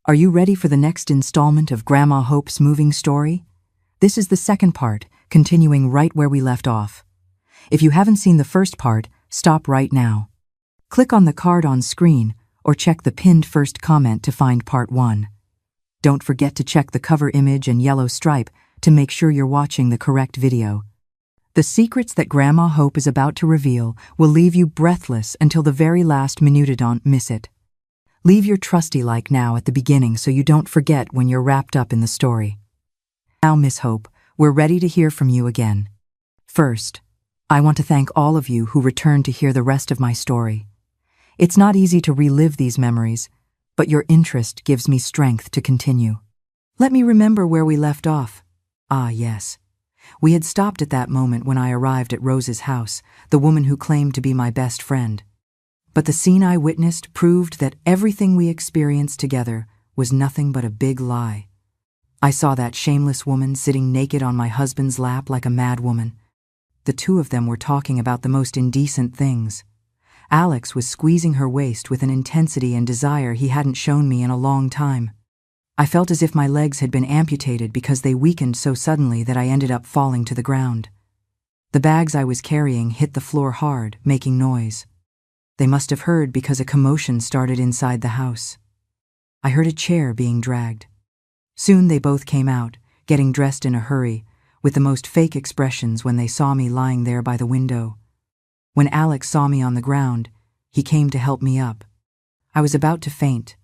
Are you ready for the next installment of Grandma Hope's moving story? This is the second part, continuing right where we left off. If you haven't seen the first part, stop right now. Click on the card on screen or check the pinned first comment to find part 1. Don't forget to check the cover image and yellow stripe to make sure you're watching the correct video. The secrets that Grandma Hope is about to reveal will leave you breathless until the very last minute. Don't miss it. Leave your trusty like now at the beginning so you don't forget when you're wrapped up in the story. Now, Miss Hope, we're ready to hear from you again. First, I want to thank all of you who returned to hear the rest of my story. It's not easy to relive these memories, but your interest gives me strength to continue. Let me remember where we left off. Ah, yes. We had stopped at that moment when I arrived at Rose's house, the woman who claimed to be my best friend. But the scene I witnessed proved that everything we experienced together was nothing but a big lie. I saw that shameless woman sitting naked on my husband's lap like a mad woman. The two of them were talking about the most indecent things. Alex was squeezing her waist with an intensity and desire he hadn't shown me in a long time. I felt as if my legs had been amputated because they weakened so suddenly that I ended up falling to the ground. The bags I was carrying hit the floor hard, making noise. They must have heard because a commotion started inside the house. I heard a chair being dragged. Soon they both came out, getting dressed in a hurry, with the most fake expressions when they saw me lying there by the window. When Alex saw me on the ground, he came to help me up. I was about to faint.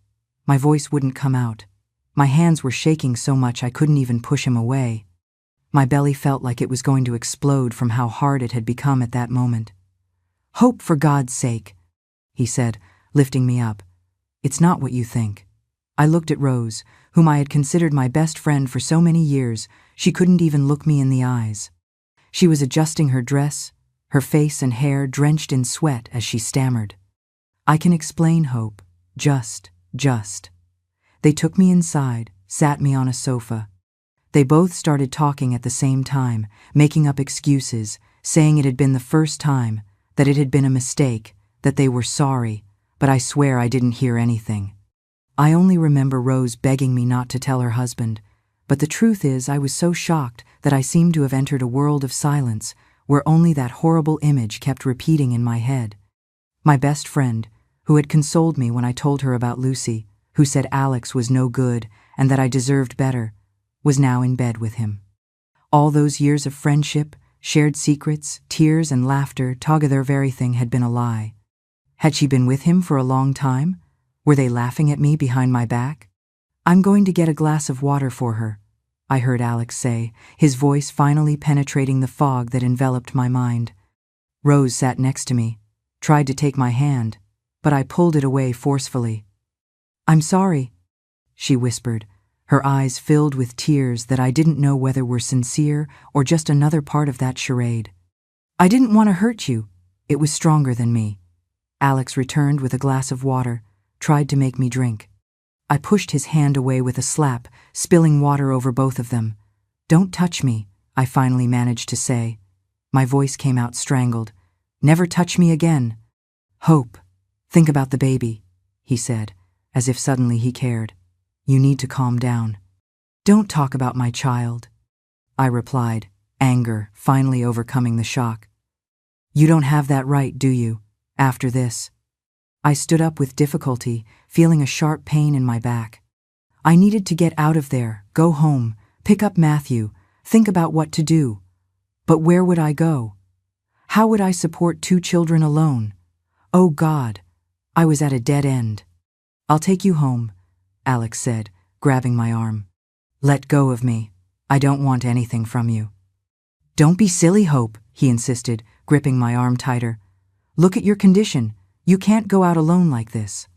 My voice wouldn't come out. My hands were shaking so much I couldn't even push him away. My belly felt like it was going to explode from how hard it had become at that moment. "Hope, for God's sake," he said, lifting me up. "It's not what you think." I looked at Rose, whom I had considered my best friend for so many years. She couldn't even look me in the eyes. She was adjusting her dress, her face and hair drenched in sweat as she stammered. "I can explain, Hope. Just. They took me inside, sat me on a sofa. They both started talking at the same time, making up excuses, saying it had been the first time, that it had been a mistake, that they were sorry, but I swear I didn't hear anything. I only remember Rose begging me not to tell her husband, but the truth is I was so shocked that I seemed to have entered a world of silence where only that horrible image kept repeating in my head. My best friend, who had consoled me when I told her about Lucy, who said Alex was no good and that I deserved better, was now in bed with him. All those years of friendship, shared secrets, tears and laughter, together everything had been a lie. Had she been with him for a long time? Were they laughing at me behind my back? "I'm going to get a glass of water for her," I heard Alex say, his voice finally penetrating the fog that enveloped my mind. Rose sat next to me, tried to take my hand, but I pulled it away forcefully. "I'm sorry," she whispered, her eyes filled with tears that I didn't know whether were sincere or just another part of that charade. "I didn't want to hurt you. It was stronger than me." Alex returned with a glass of water, tried to make me drink. I pushed his hand away with a slap, spilling water over both of them. "Don't touch me," I finally managed to say. My voice came out strangled. "Never touch me again." "Hope, think about the baby," he said, as if suddenly he cared. "You need to calm down." "Don't talk about my child," I replied, anger finally overcoming the shock. "You don't have that right, do you, after this?" I stood up with difficulty, feeling a sharp pain in my back. I needed to get out of there, go home, pick up Matthew, think about what to do. But where would I go? How would I support 2 children alone? Oh God, I was at a dead end. "I'll take you home," Alex said, grabbing my arm. "Let go of me. I don't want anything from you." "Don't be silly, Hope," he insisted, gripping my arm tighter. "Look at your condition. You can't go out alone like this."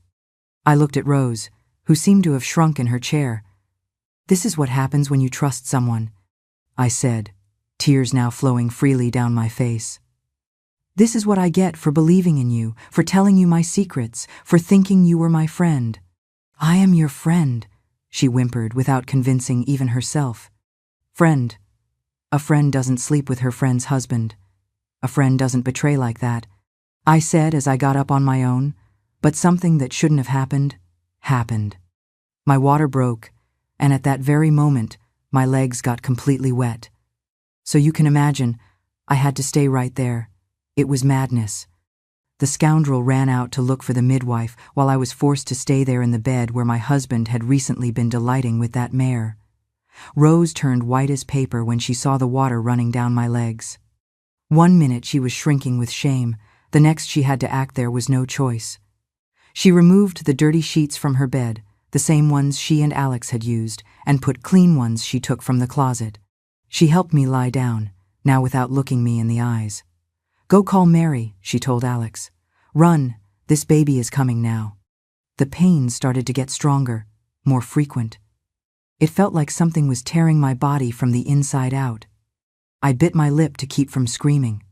I looked at Rose, who seemed to have shrunk in her chair. "This is what happens when you trust someone," I said, tears now flowing freely down my face. "This is what I get for believing in you, for telling you my secrets, for thinking you were my friend." "I am your friend," she whimpered without convincing even herself. "Friend. A friend doesn't sleep with her friend's husband. A friend doesn't betray like that," I said as I got up on my own, but something that shouldn't have happened, happened. My water broke, and at that very moment, my legs got completely wet. So you can imagine, I had to stay right there. It was madness. The scoundrel ran out to look for the midwife while I was forced to stay there in the bed where my husband had recently been delighting with that mare. Rose turned white as paper when she saw the water running down my legs. 1 minute she was shrinking with shame, the next she had to act there was no choice. She removed the dirty sheets from her bed, the same ones she and Alex had used, and put clean ones she took from the closet. She helped me lie down, now without looking me in the eyes. "Go call Mary," she told Alex. "Run, this baby is coming now." The pains started to get stronger, more frequent. It felt like something was tearing my body from the inside out. I bit my lip to keep from screaming.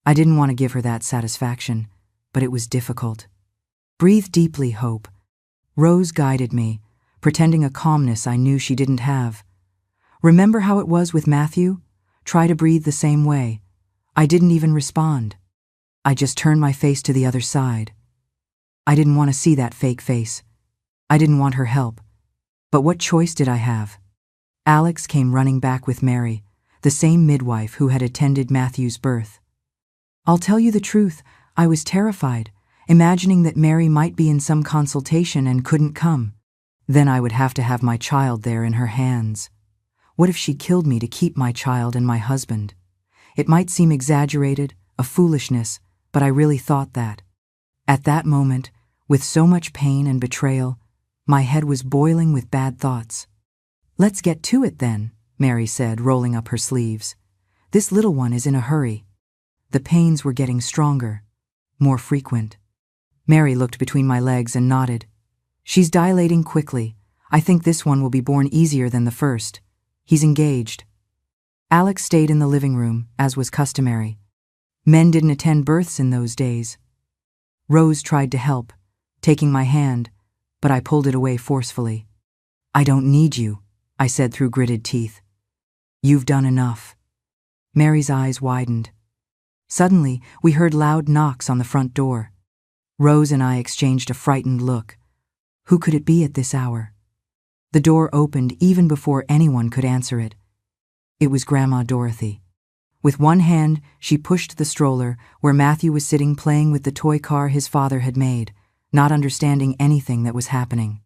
I didn't want to give her that satisfaction, but it was difficult. "Breathe deeply, Hope." Rose guided me, pretending a calmness I knew she didn't have. "Remember how it was with Matthew? Try to breathe the same way." I didn't even respond. I just turned my face to the other side. I didn't want to see that fake face. I didn't want her help. But what choice did I have? Alex came running back with Mary, the same midwife who had attended Matthew's birth. I'll tell you the truth, I was terrified, imagining that Mary might be in some consultation and couldn't come. Then I would have to have my child there in her hands. What if she killed me to keep my child and my husband? It might seem exaggerated, a foolishness, but I really thought that. At that moment, with so much pain and betrayal, my head was boiling with bad thoughts. "Let's get to it then," Mary said, rolling up her sleeves. "This little one is in a hurry." The pains were getting stronger, more frequent. Mary looked between my legs and nodded. "She's dilating quickly. I think this one will be born easier than the first. He's engaged." Alex stayed in the living room, as was customary. Men didn't attend births in those days. Rose tried to help, taking my hand, but I pulled it away forcefully. "I don't need you," I said through gritted teeth. "You've done enough." Mary's eyes widened. Suddenly, we heard loud knocks on the front door. Rose and I exchanged a frightened look. Who could it be at this hour? The door opened even before anyone could answer it. It was Grandma Dorothy. With one hand, she pushed the stroller where Matthew was sitting playing with the toy car his father had made, not understanding anything that was happening.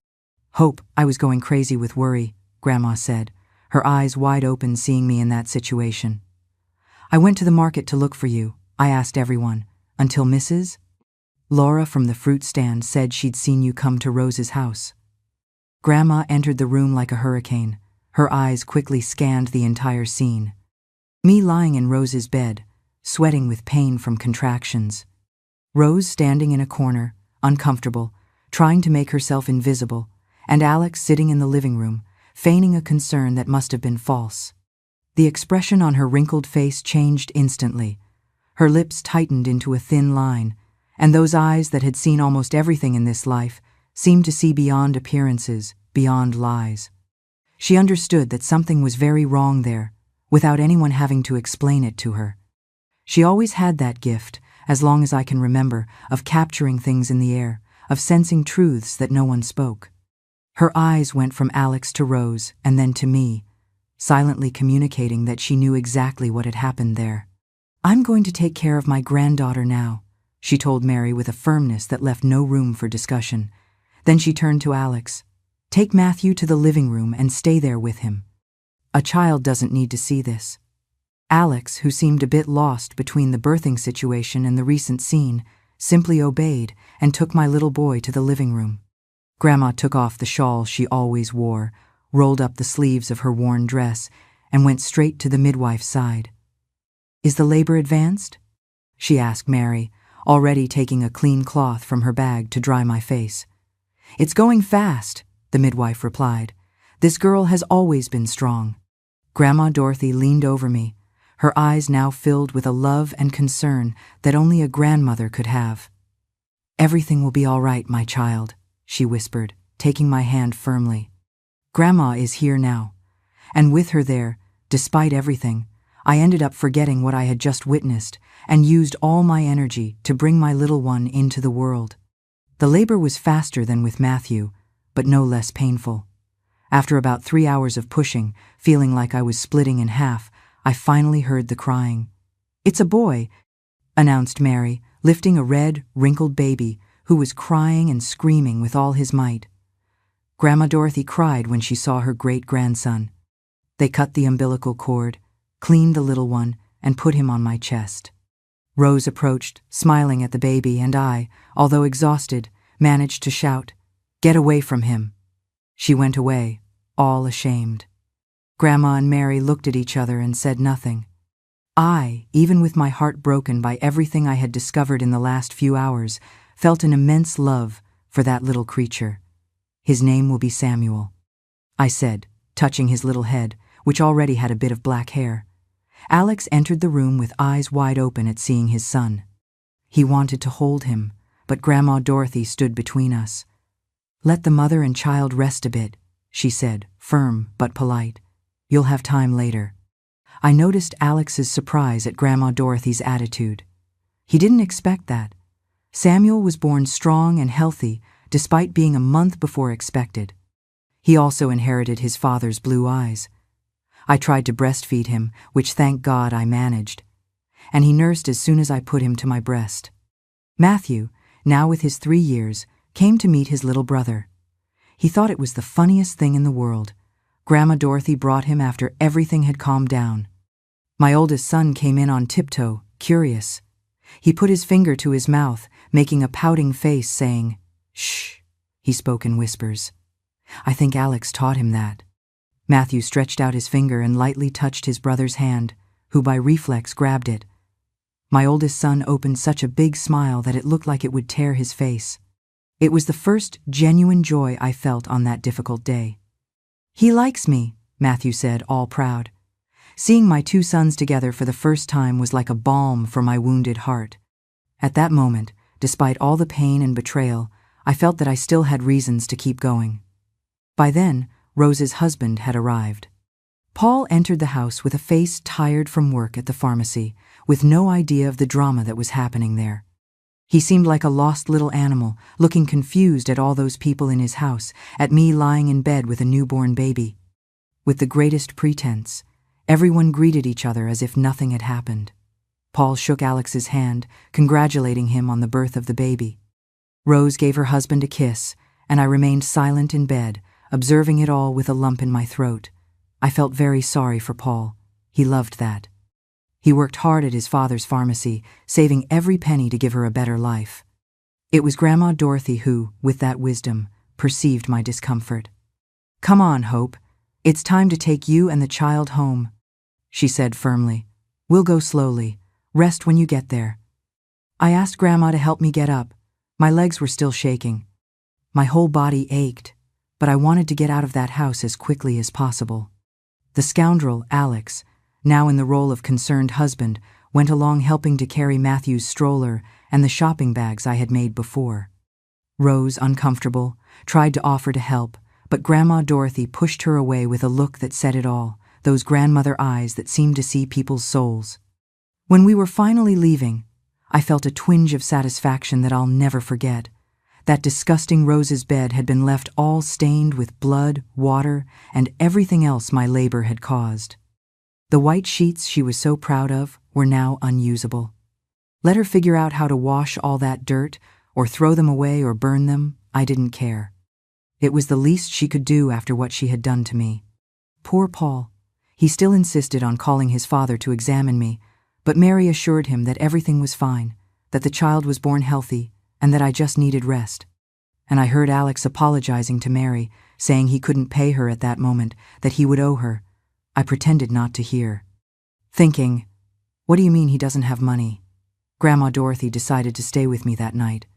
"Hope, I was going crazy with worry," Grandma said, her eyes wide open seeing me in that situation. "I went to the market to look for you. I asked everyone, until Mrs. Laura from the fruit stand said she'd seen you come to Rose's house." Grandma entered the room like a hurricane. Her eyes quickly scanned the entire scene. Me lying in Rose's bed, sweating with pain from contractions. Rose standing in a corner, uncomfortable, trying to make herself invisible, and Alex sitting in the living room, feigning a concern that must have been false. The expression on her wrinkled face changed instantly. Her lips tightened into a thin line, and those eyes that had seen almost everything in this life seemed to see beyond appearances, beyond lies. She understood that something was very wrong there, without anyone having to explain it to her. She always had that gift, as long as I can remember, of capturing things in the air, of sensing truths that no one spoke. Her eyes went from Alex to Rose, and then to me, silently communicating that she knew exactly what had happened there. "I'm going to take care of my granddaughter now," she told Mary with a firmness that left no room for discussion. Then she turned to Alex. "Take Matthew to the living room and stay there with him. A child doesn't need to see this." Alex, who seemed a bit lost between the birthing situation and the recent scene, simply obeyed and took my little boy to the living room. Grandma took off the shawl she always wore, rolled up the sleeves of her worn dress, and went straight to the midwife's side. "Is the labor advanced?" she asked Mary, already taking a clean cloth from her bag to dry my face. "It's going fast," the midwife replied. "This girl has always been strong." Grandma Dorothy leaned over me, her eyes now filled with a love and concern that only a grandmother could have. "Everything will be all right, my child," she whispered, taking my hand firmly. "Grandma is here now." And with her there, despite everything, I ended up forgetting what I had just witnessed and used all my energy to bring my little one into the world. The labor was faster than with Matthew, but no less painful. After about 3 hours of pushing, feeling like I was splitting in half, I finally heard the crying. "It's a boy," announced Mary, lifting a red, wrinkled baby who was crying and screaming with all his might. Grandma Dorothy cried when she saw her great-grandson. They cut the umbilical cord, cleaned the little one, and put him on my chest. Rose approached, smiling at the baby, and I, although exhausted, managed to shout, "Get away from him." She went away, all ashamed. Grandma and Mary looked at each other and said nothing. I, even with my heart broken by everything I had discovered in the last few hours, felt an immense love for that little creature. "His name will be Samuel," I said, touching his little head, which already had a bit of black hair. Alex entered the room with eyes wide open at seeing his son. He wanted to hold him, but Grandma Dorothy stood between us. "Let the mother and child rest a bit," she said, firm but polite. "You'll have time later." I noticed Alex's surprise at Grandma Dorothy's attitude. He didn't expect that. Samuel was born strong and healthy, despite being a month before expected. He also inherited his father's blue eyes. I tried to breastfeed him, which thank God I managed, and he nursed as soon as I put him to my breast. Matthew, now with his 3 years, came to meet his little brother. He thought it was the funniest thing in the world. Grandma Dorothy brought him after everything had calmed down. My oldest son came in on tiptoe, curious. He put his finger to his mouth, making a pouting face, saying, "Shh," he spoke in whispers. I think Alex taught him that. Matthew stretched out his finger and lightly touched his brother's hand, who by reflex grabbed it. My oldest son opened such a big smile that it looked like it would tear his face. It was the first genuine joy I felt on that difficult day. "He likes me," Matthew said, all proud. Seeing my 2 sons together for the first time was like a balm for my wounded heart. At that moment, despite all the pain and betrayal, I felt that I still had reasons to keep going. By then, Rose's husband had arrived. Paul entered the house with a face tired from work at the pharmacy, with no idea of the drama that was happening there. He seemed like a lost little animal, looking confused at all those people in his house, at me lying in bed with a newborn baby. With the greatest pretense, everyone greeted each other as if nothing had happened. Paul shook Alex's hand, congratulating him on the birth of the baby. Rose gave her husband a kiss, and I remained silent in bed, observing it all with a lump in my throat. I felt very sorry for Paul. He loved that. He worked hard at his father's pharmacy, saving every penny to give her a better life. It was Grandma Dorothy who, with that wisdom, perceived my discomfort. "Come on, Hope. It's time to take you and the child home," she said firmly. "We'll go slowly. Rest when you get there." I asked Grandma to help me get up. My legs were still shaking. My whole body ached, but I wanted to get out of that house as quickly as possible. The scoundrel, Alex, now in the role of concerned husband, went along helping to carry Matthew's stroller and the shopping bags I had made before. Rose, uncomfortable, tried to offer to help, but Grandma Dorothy pushed her away with a look that said it all, those grandmother eyes that seemed to see people's souls. When we were finally leaving, I felt a twinge of satisfaction that I'll never forget. That disgusting Rose's bed had been left all stained with blood, water, and everything else my labor had caused. The white sheets she was so proud of were now unusable. Let her figure out how to wash all that dirt, or throw them away or burn them, I didn't care. It was the least she could do after what she had done to me. Poor Paul. He still insisted on calling his father to examine me, but Mary assured him that everything was fine, that the child was born healthy, and that I just needed rest. And I heard Alex apologizing to Mary, saying he couldn't pay her at that moment, that he would owe her. I pretended not to hear. Thinking, what do you mean he doesn't have money? Grandma Dorothy decided to stay with me that night.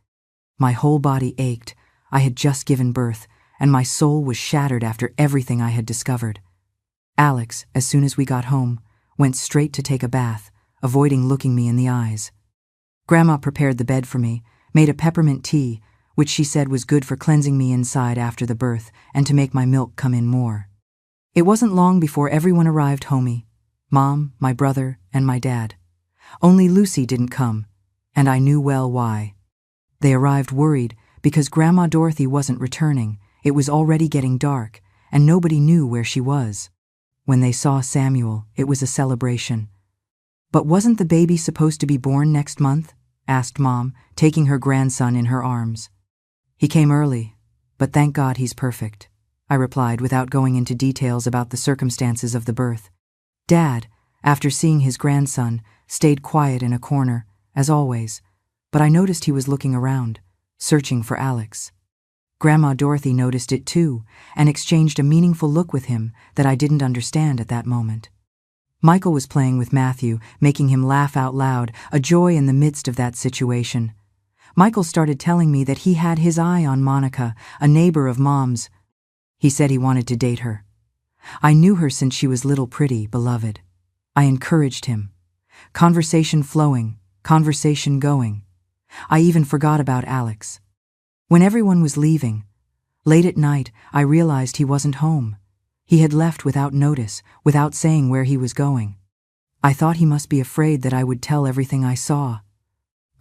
My whole body ached. I had just given birth, and my soul was shattered after everything I had discovered. Alex, as soon as we got home, went straight to take a bath, avoiding looking me in the eyes. Grandma prepared the bed for me, made a peppermint tea, which she said was good for cleansing me inside after the birth and to make my milk come in more. It wasn't long before everyone arrived homey. Mom, my brother, and my dad. Only Lucy didn't come, and I knew well why. They arrived worried because Grandma Dorothy wasn't returning, It was already getting dark, and nobody knew where she was. When they saw Samuel, it was a celebration. "But wasn't the baby supposed to be born next month?" asked Mom, taking her grandson in her arms. "He came early, but thank God he's perfect," I replied without going into details about the circumstances of the birth. Dad, after seeing his grandson, stayed quiet in a corner, as always, but I noticed he was looking around, searching for Alex. Grandma Dorothy noticed it too, and exchanged a meaningful look with him that I didn't understand at that moment. Michael was playing with Matthew, making him laugh out loud, a joy in the midst of that situation. Michael started telling me that he had his eye on Monica, a neighbor of Mom's. He said he wanted to date her. I knew her since she was little pretty, beloved. I encouraged him. Conversation flowing, conversation going. I even forgot about Alex. When everyone was leaving, late at night, I realized he wasn't home. He had left without notice, without saying where he was going. I thought he must be afraid that I would tell everything I saw.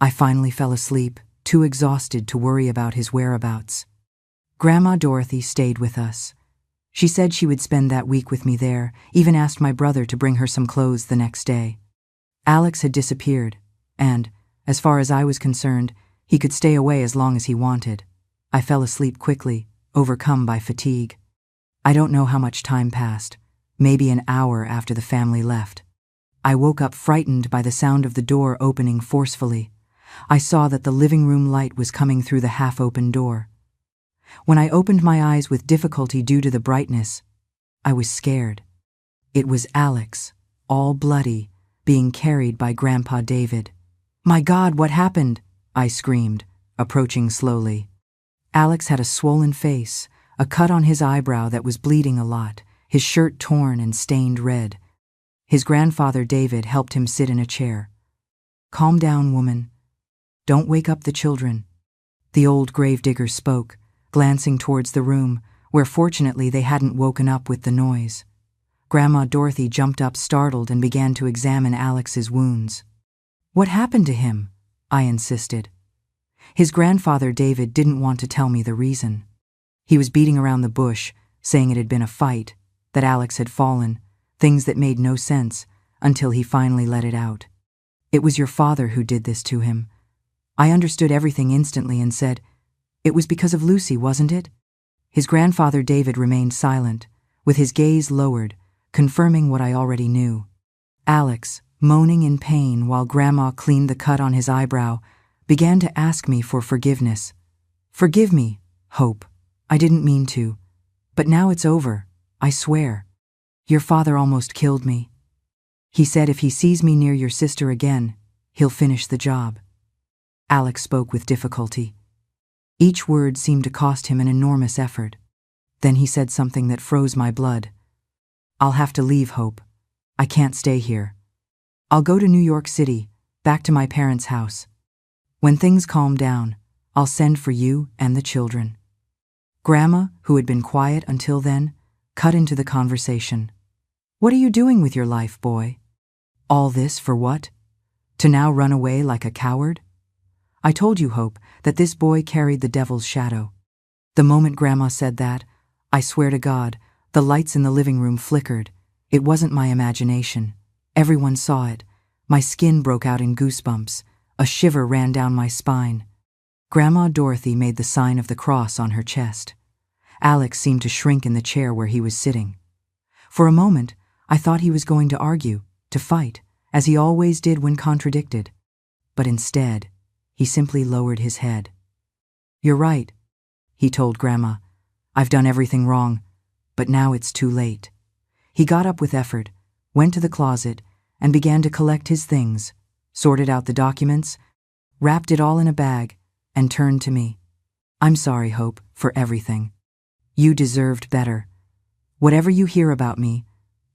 I finally fell asleep, too exhausted to worry about his whereabouts. Grandma Dorothy stayed with us. She said she would spend that week with me there, even asked my brother to bring her some clothes the next day. Alex had disappeared, and, as far as I was concerned, he could stay away as long as he wanted. I fell asleep quickly, overcome by fatigue. I don't know how much time passed, maybe an hour after the family left. I woke up frightened by the sound of the door opening forcefully. I saw that the living room light was coming through the half-open door. When I opened my eyes with difficulty due to the brightness, I was scared. It was Alex, all bloody, being carried by Grandpa David. "My God, what happened?" I screamed, approaching slowly. Alex had a swollen face, a cut on his eyebrow that was bleeding a lot, his shirt torn and stained red. His grandfather David helped him sit in a chair. "Calm down, woman. Don't wake up the children." The old gravedigger spoke, glancing towards the room, where fortunately they hadn't woken up with the noise. Grandma Dorothy jumped up startled and began to examine Alex's wounds. "What happened to him?" I insisted. His grandfather David didn't want to tell me the reason. He was beating around the bush, saying it had been a fight, that Alex had fallen, things that made no sense, until he finally let it out. "It was your father who did this to him." I understood everything instantly and said, "It was because of Lucy, wasn't it?" His grandfather David remained silent, with his gaze lowered, confirming what I already knew. Alex, moaning in pain while Grandma cleaned the cut on his eyebrow, began to ask me for forgiveness. "Forgive me, Hope. I didn't mean to. But now it's over, I swear. Your father almost killed me. He said if he sees me near your sister again, he'll finish the job." Alex spoke with difficulty. Each word seemed to cost him an enormous effort. Then he said something that froze my blood. "I'll have to leave, Hope. I can't stay here. I'll go to New York City, back to my parents' house. When things calm down, I'll send for you and the children." Grandma, who had been quiet until then, cut into the conversation. "What are you doing with your life, boy? All this for what? To now run away like a coward? I told you, Hope, that this boy carried the devil's shadow." The moment Grandma said that, I swear to God, the lights in the living room flickered. It wasn't my imagination. Everyone saw it. My skin broke out in goosebumps. A shiver ran down my spine. Grandma Dorothy made the sign of the cross on her chest. Alex seemed to shrink in the chair where he was sitting. For a moment, I thought he was going to argue, to fight, as he always did when contradicted. But instead, he simply lowered his head. "You're right," he told Grandma. "I've done everything wrong, but now it's too late." He got up with effort, went to the closet, and began to collect his things, sorted out the documents, wrapped it all in a bag, and turned to me. "I'm sorry, Hope, for everything. You deserved better. Whatever you hear about me,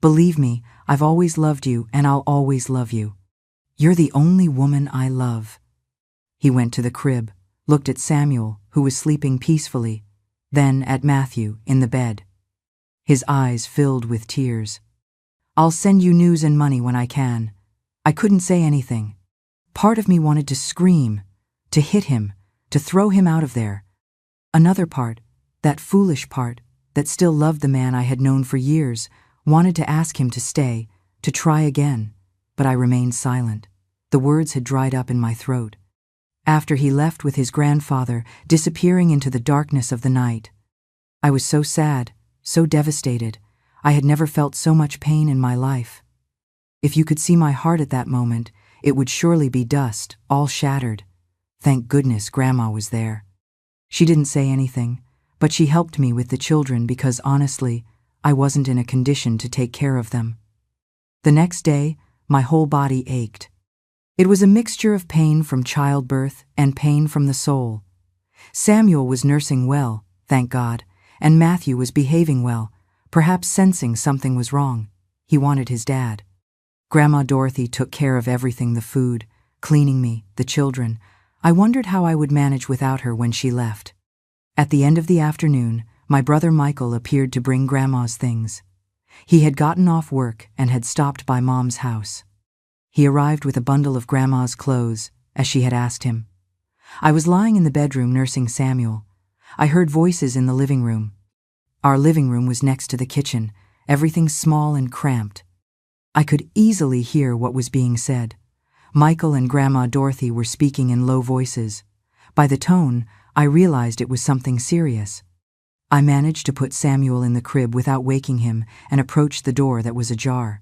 believe me, I've always loved you and I'll always love you. You're the only woman I love." He went to the crib, looked at Samuel, who was sleeping peacefully, then at Matthew in the bed. His eyes filled with tears. "I'll send you news and money when I can." I couldn't say anything. Part of me wanted to scream, to hit him, to throw him out of there. Another part, That foolish part, that still loved the man I had known for years, wanted to ask him to stay, to try again, but I remained silent. The words had dried up in my throat. After he left with his grandfather, disappearing into the darkness of the night, I was so sad, so devastated. I had never felt so much pain in my life. If you could see my heart at that moment, it would surely be dust, all shattered. Thank goodness Grandma was there. She didn't say anything, but she helped me with the children because honestly, I wasn't in a condition to take care of them. The next day, my whole body ached. It was a mixture of pain from childbirth and pain from the soul. Samuel was nursing well, thank God, and Matthew was behaving well, perhaps sensing something was wrong. He wanted his dad. Grandma Dorothy took care of everything, the food, cleaning me, the children. I wondered how I would manage without her when she left. At the end of the afternoon, my brother Michael appeared to bring Grandma's things. He had gotten off work and had stopped by Mom's house. He arrived with a bundle of Grandma's clothes, as she had asked him. I was lying in the bedroom nursing Samuel. I heard voices in the living room. Our living room was next to the kitchen, everything small and cramped. I could easily hear what was being said. Michael and Grandma Dorothy were speaking in low voices. By the tone, I realized it was something serious. I managed to put Samuel in the crib without waking him and approached the door that was ajar.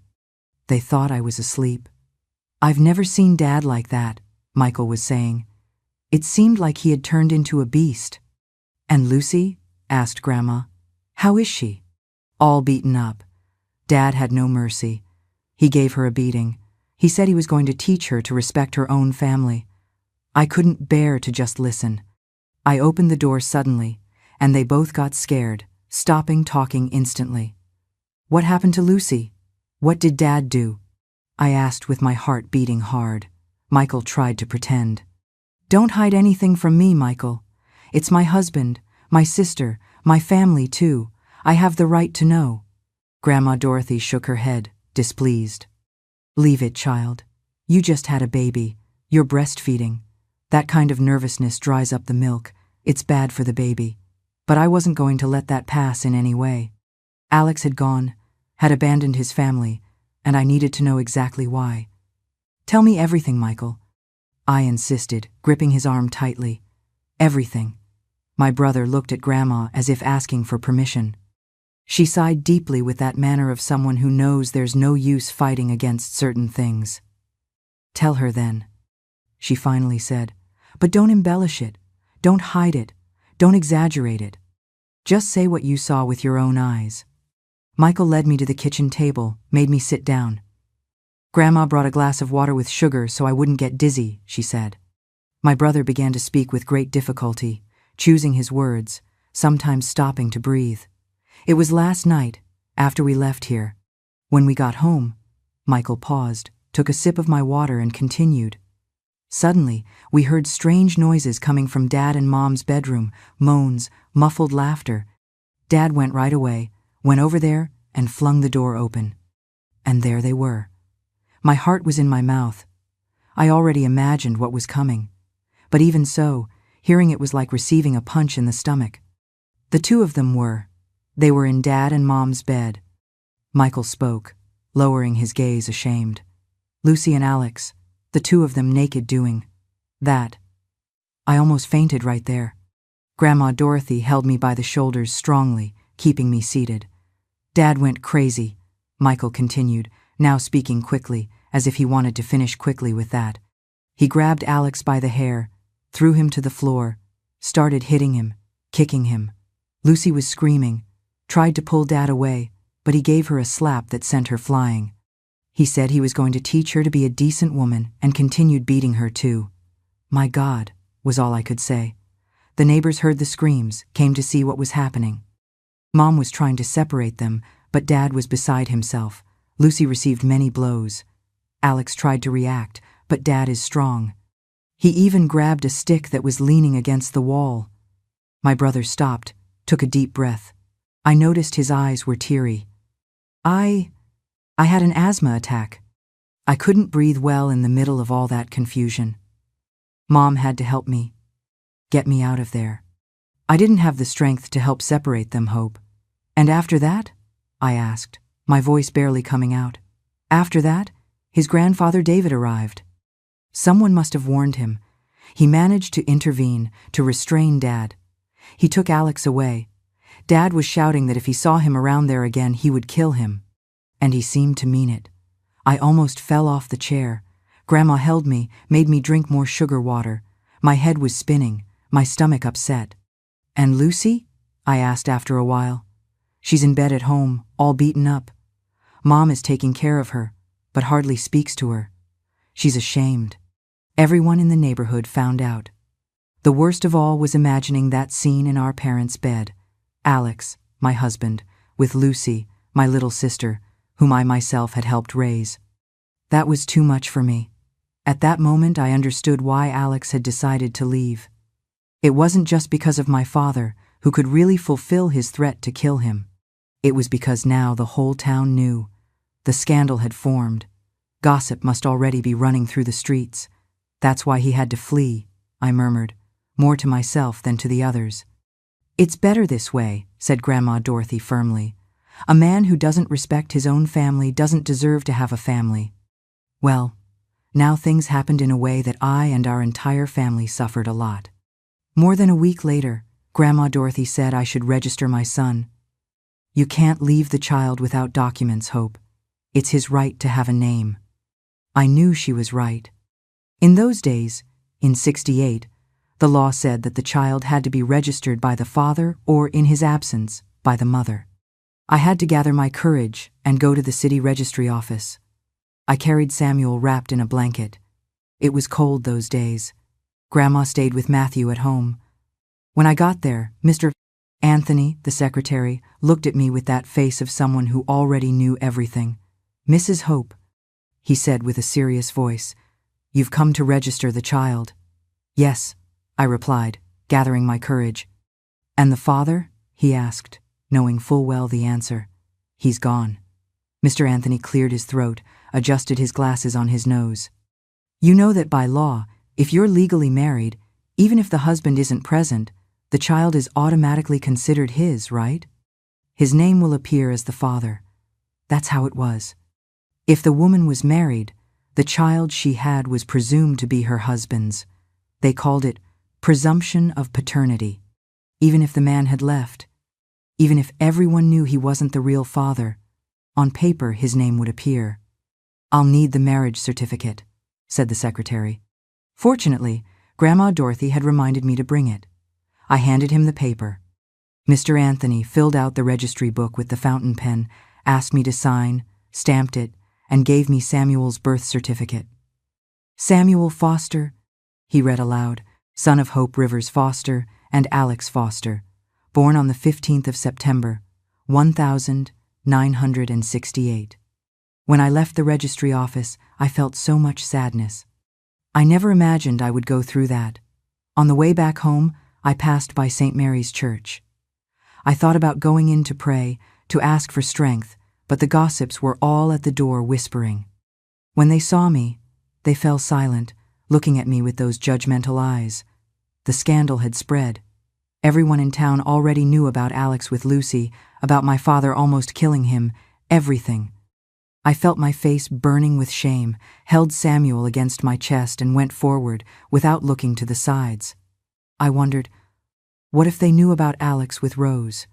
They thought I was asleep. "I've never seen Dad like that," Michael was saying. It seemed like he had turned into a beast. "And Lucy?" asked Grandma. "How is she?" "All beaten up. Dad had no mercy. He gave her a beating. He said he was going to teach her to respect her own family." I couldn't bear to just listen. I opened the door suddenly, and they both got scared, stopping talking instantly. "What happened to Lucy? What did Dad do?" I asked with my heart beating hard. Michael tried to pretend. "Don't hide anything from me, Michael. It's my husband, my sister, my family too. I have the right to know." Grandma Dorothy shook her head, displeased. "Leave it, child. You just had a baby. You're breastfeeding. That kind of nervousness dries up the milk. It's bad for the baby." But I wasn't going to let that pass in any way. Alex had gone, had abandoned his family, and I needed to know exactly why. "Tell me everything, Michael," I insisted, gripping his arm tightly. "Everything." My brother looked at Grandma as if asking for permission. She sighed deeply with that manner of someone who knows there's no use fighting against certain things. "Tell her then," she finally said. "But don't embellish it. Don't hide it. Don't exaggerate it. Just say what you saw with your own eyes." Michael led me to the kitchen table, made me sit down. "Grandma brought a glass of water with sugar so I wouldn't get dizzy," she said. My brother began to speak with great difficulty, choosing his words, sometimes stopping to breathe. "It was last night, after we left here. When we got home," Michael paused, took a sip of my water and continued. "Suddenly, we heard strange noises coming from Dad and Mom's bedroom, moans, muffled laughter. Dad went right away, went over there, and flung the door open. And there they were. My heart was in my mouth. I already imagined what was coming. But even so, hearing it was like receiving a punch in the stomach. The two of them were. They were in Dad and Mom's bed." Michael spoke, lowering his gaze ashamed. "Lucy and Alex, the two of them naked doing that." I almost fainted right there. Grandma Dorothy held me by the shoulders strongly, keeping me seated. "Dad went crazy," Michael continued, now speaking quickly, as if he wanted to finish quickly with that. "He grabbed Alex by the hair, threw him to the floor, started hitting him, kicking him. Lucy was screaming, tried to pull Dad away, but he gave her a slap that sent her flying. He said he was going to teach her to be a decent woman and continued beating her too. My God, was all I could say. The neighbors heard the screams, came to see what was happening. Mom was trying to separate them, but Dad was beside himself. Lucy received many blows. Alex tried to react, but Dad is strong. He even grabbed a stick that was leaning against the wall. My brother stopped, took a deep breath. I noticed his eyes were teary. I had an asthma attack. I couldn't breathe well in the middle of all that confusion. Mom had to help me, get me out of there. I didn't have the strength to help separate them, Hope. And after that? I asked, my voice barely coming out. After that, his grandfather David arrived. Someone must have warned him. He managed to intervene, to restrain Dad. He took Alex away. Dad was shouting that if he saw him around there again, he would kill him. And he seemed to mean it. I almost fell off the chair. Grandma held me, made me drink more sugar water. My head was spinning, my stomach upset. And Lucy? I asked after a while. She's in bed at home, all beaten up. Mom is taking care of her, but hardly speaks to her. She's ashamed. Everyone in the neighborhood found out. The worst of all was imagining that scene in our parents' bed. Alex, my husband, with Lucy, my little sister, whom I myself had helped raise. That was too much for me. At that moment I understood why Alex had decided to leave. It wasn't just because of my father, who could really fulfill his threat to kill him. It was because now the whole town knew. The scandal had formed. Gossip must already be running through the streets. That's why he had to flee, I murmured, more to myself than to the others. It's better this way, said Grandma Dorothy firmly. A man who doesn't respect his own family doesn't deserve to have a family. Well, now things happened in a way that I and our entire family suffered a lot. More than a week later, Grandma Dorothy said I should register my son. You can't leave the child without documents, Hope. It's his right to have a name. I knew she was right. In those days, in '68, the law said that the child had to be registered by the father or, in his absence, by the mother. I had to gather my courage and go to the city registry office. I carried Samuel wrapped in a blanket. It was cold those days. Grandma stayed with Matthew at home. When I got there, Mr. Anthony, the secretary, looked at me with that face of someone who already knew everything. Mrs. Hope, he said with a serious voice, you've come to register the child. Yes, I replied, gathering my courage. And the father? He asked, knowing full well the answer. He's gone. Mr. Anthony cleared his throat, adjusted his glasses on his nose. You know that by law, if you're legally married, even if the husband isn't present, the child is automatically considered his, right? His name will appear as the father. That's how it was. If the woman was married, the child she had was presumed to be her husband's. They called it presumption of paternity. Even if the man had left, even if everyone knew he wasn't the real father, on paper his name would appear. I'll need the marriage certificate, said the secretary. Fortunately, Grandma Dorothy had reminded me to bring it. I handed him the paper. Mr. Anthony filled out the registry book with the fountain pen, asked me to sign, stamped it, and gave me Samuel's birth certificate. Samuel Foster, he read aloud, son of Hope Rivers Foster and Alex Foster, born on the 15th of September, 1968. When I left the registry office, I felt so much sadness. I never imagined I would go through that. On the way back home, I passed by St. Mary's Church. I thought about going in to pray, to ask for strength, but the gossips were all at the door whispering. When they saw me, they fell silent, looking at me with those judgmental eyes. The scandal had spread. Everyone in town already knew about Alex with Lucy, about my father almost killing him, everything. I felt my face burning with shame, held Samuel against my chest and went forward, without looking to the sides. I wondered, what if they knew about Alex with Rose?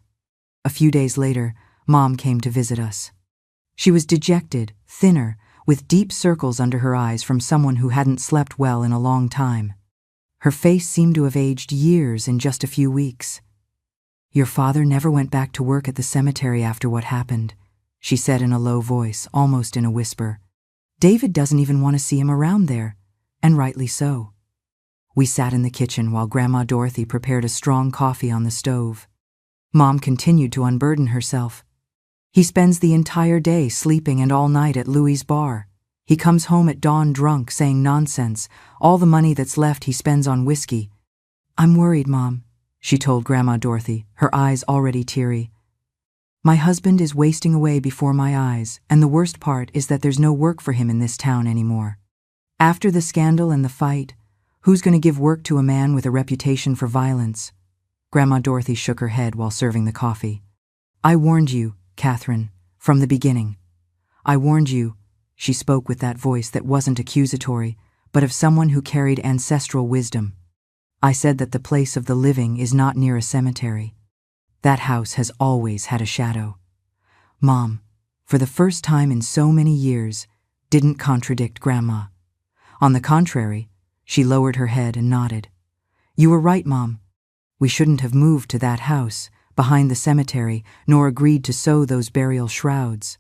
A few days later, Mom came to visit us. She was dejected, thinner, with deep circles under her eyes from someone who hadn't slept well in a long time. Her face seemed to have aged years in just a few weeks. Your father never went back to work at the cemetery after what happened, she said in a low voice, almost in a whisper. David doesn't even want to see him around there, and rightly so. We sat in the kitchen while Grandma Dorothy prepared a strong coffee on the stove. Mom continued to unburden herself. He spends the entire day sleeping and all night at Louie's bar. He comes home at dawn drunk, saying nonsense. All the money that's left he spends on whiskey. I'm worried, Mom, she told Grandma Dorothy, her eyes already teary. My husband is wasting away before my eyes, and the worst part is that there's no work for him in this town anymore. After the scandal and the fight, who's going to give work to a man with a reputation for violence? Grandma Dorothy shook her head while serving the coffee. I warned you, Catherine, from the beginning. I warned you. She spoke with that voice that wasn't accusatory, but of someone who carried ancestral wisdom. I said that the place of the living is not near a cemetery. That house has always had a shadow. Mom, for the first time in so many years, didn't contradict Grandma. On the contrary, she lowered her head and nodded. You were right, Mom. We shouldn't have moved to that house, behind the cemetery, nor agreed to sew those burial shrouds.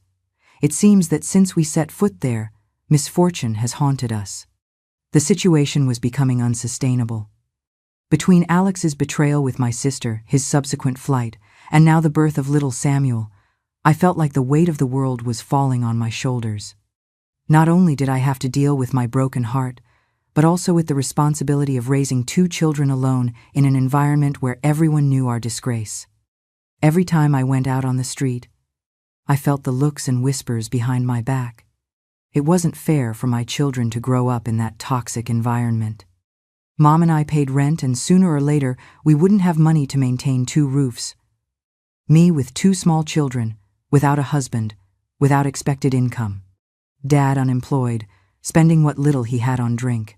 It seems that since we set foot there, misfortune has haunted us. The situation was becoming unsustainable. Between Alex's betrayal with my sister, his subsequent flight, and now the birth of little Samuel, I felt like the weight of the world was falling on my shoulders. Not only did I have to deal with my broken heart, but also with the responsibility of raising 2 children alone in an environment where everyone knew our disgrace. Every time I went out on the street, I felt the looks and whispers behind my back. It wasn't fair for my children to grow up in that toxic environment. Mom and I paid rent, and sooner or later we wouldn't have money to maintain 2 roofs. Me with 2 small children, without a husband, without expected income. Dad unemployed, spending what little he had on drink.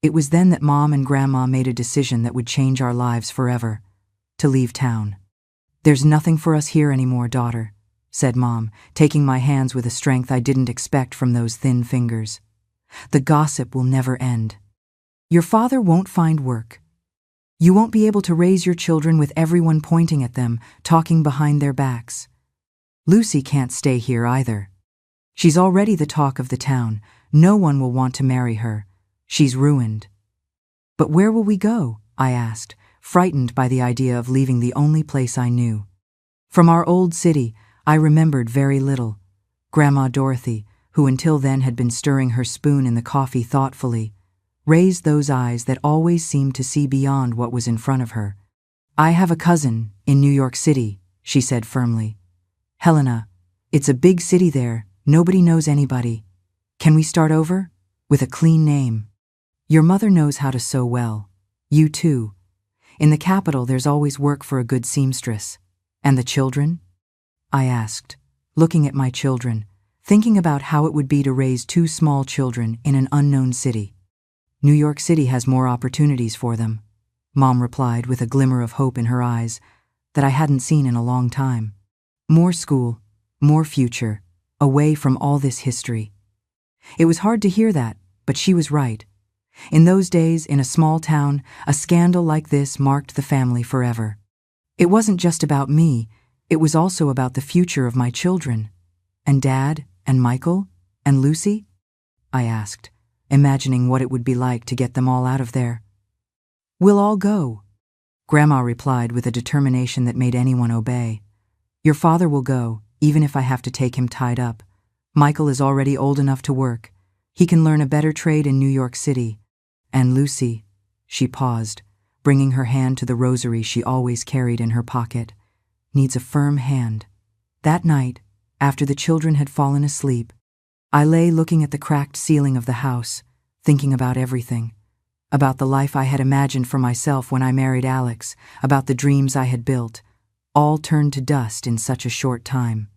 It was then that Mom and Grandma made a decision that would change our lives forever: to leave town. There's nothing for us here anymore, daughter, said Mom, taking my hands with a strength I didn't expect from those thin fingers. The gossip will never end. Your father won't find work. You won't be able to raise your children with everyone pointing at them, talking behind their backs. Lucy can't stay here either. She's already the talk of the town. No one will want to marry her. She's ruined. But where will we go? I asked, frightened by the idea of leaving the only place I knew. From our old city, I remembered very little. Grandma Dorothy, who until then had been stirring her spoon in the coffee thoughtfully, raised those eyes that always seemed to see beyond what was in front of her. I have a cousin in New York City, she said firmly. Helena, it's a big city there. Nobody knows anybody. Can we start over? With a clean name. Your mother knows how to sew well. You too. In the capital there's always work for a good seamstress. And the children? I asked, looking at my children, thinking about how it would be to raise 2 small children in an unknown city. New York City has more opportunities for them, Mom replied with a glimmer of hope in her eyes that I hadn't seen in a long time. More school, more future, away from all this history. It was hard to hear that, but she was right. In those days, in a small town, a scandal like this marked the family forever. It wasn't just about me, it was also about the future of my children. And Dad, and Michael, and Lucy? I asked, imagining what it would be like to get them all out of there. We'll all go, Grandma replied with a determination that made anyone obey. Your father will go, even if I have to take him tied up. Michael is already old enough to work. He can learn a better trade in New York City. And Lucy, she paused, bringing her hand to the rosary she always carried in her pocket, needs a firm hand. That night, after the children had fallen asleep, I lay looking at the cracked ceiling of the house, thinking about everything. About the life I had imagined for myself when I married Alex, about the dreams I had built, all turned to dust in such a short time.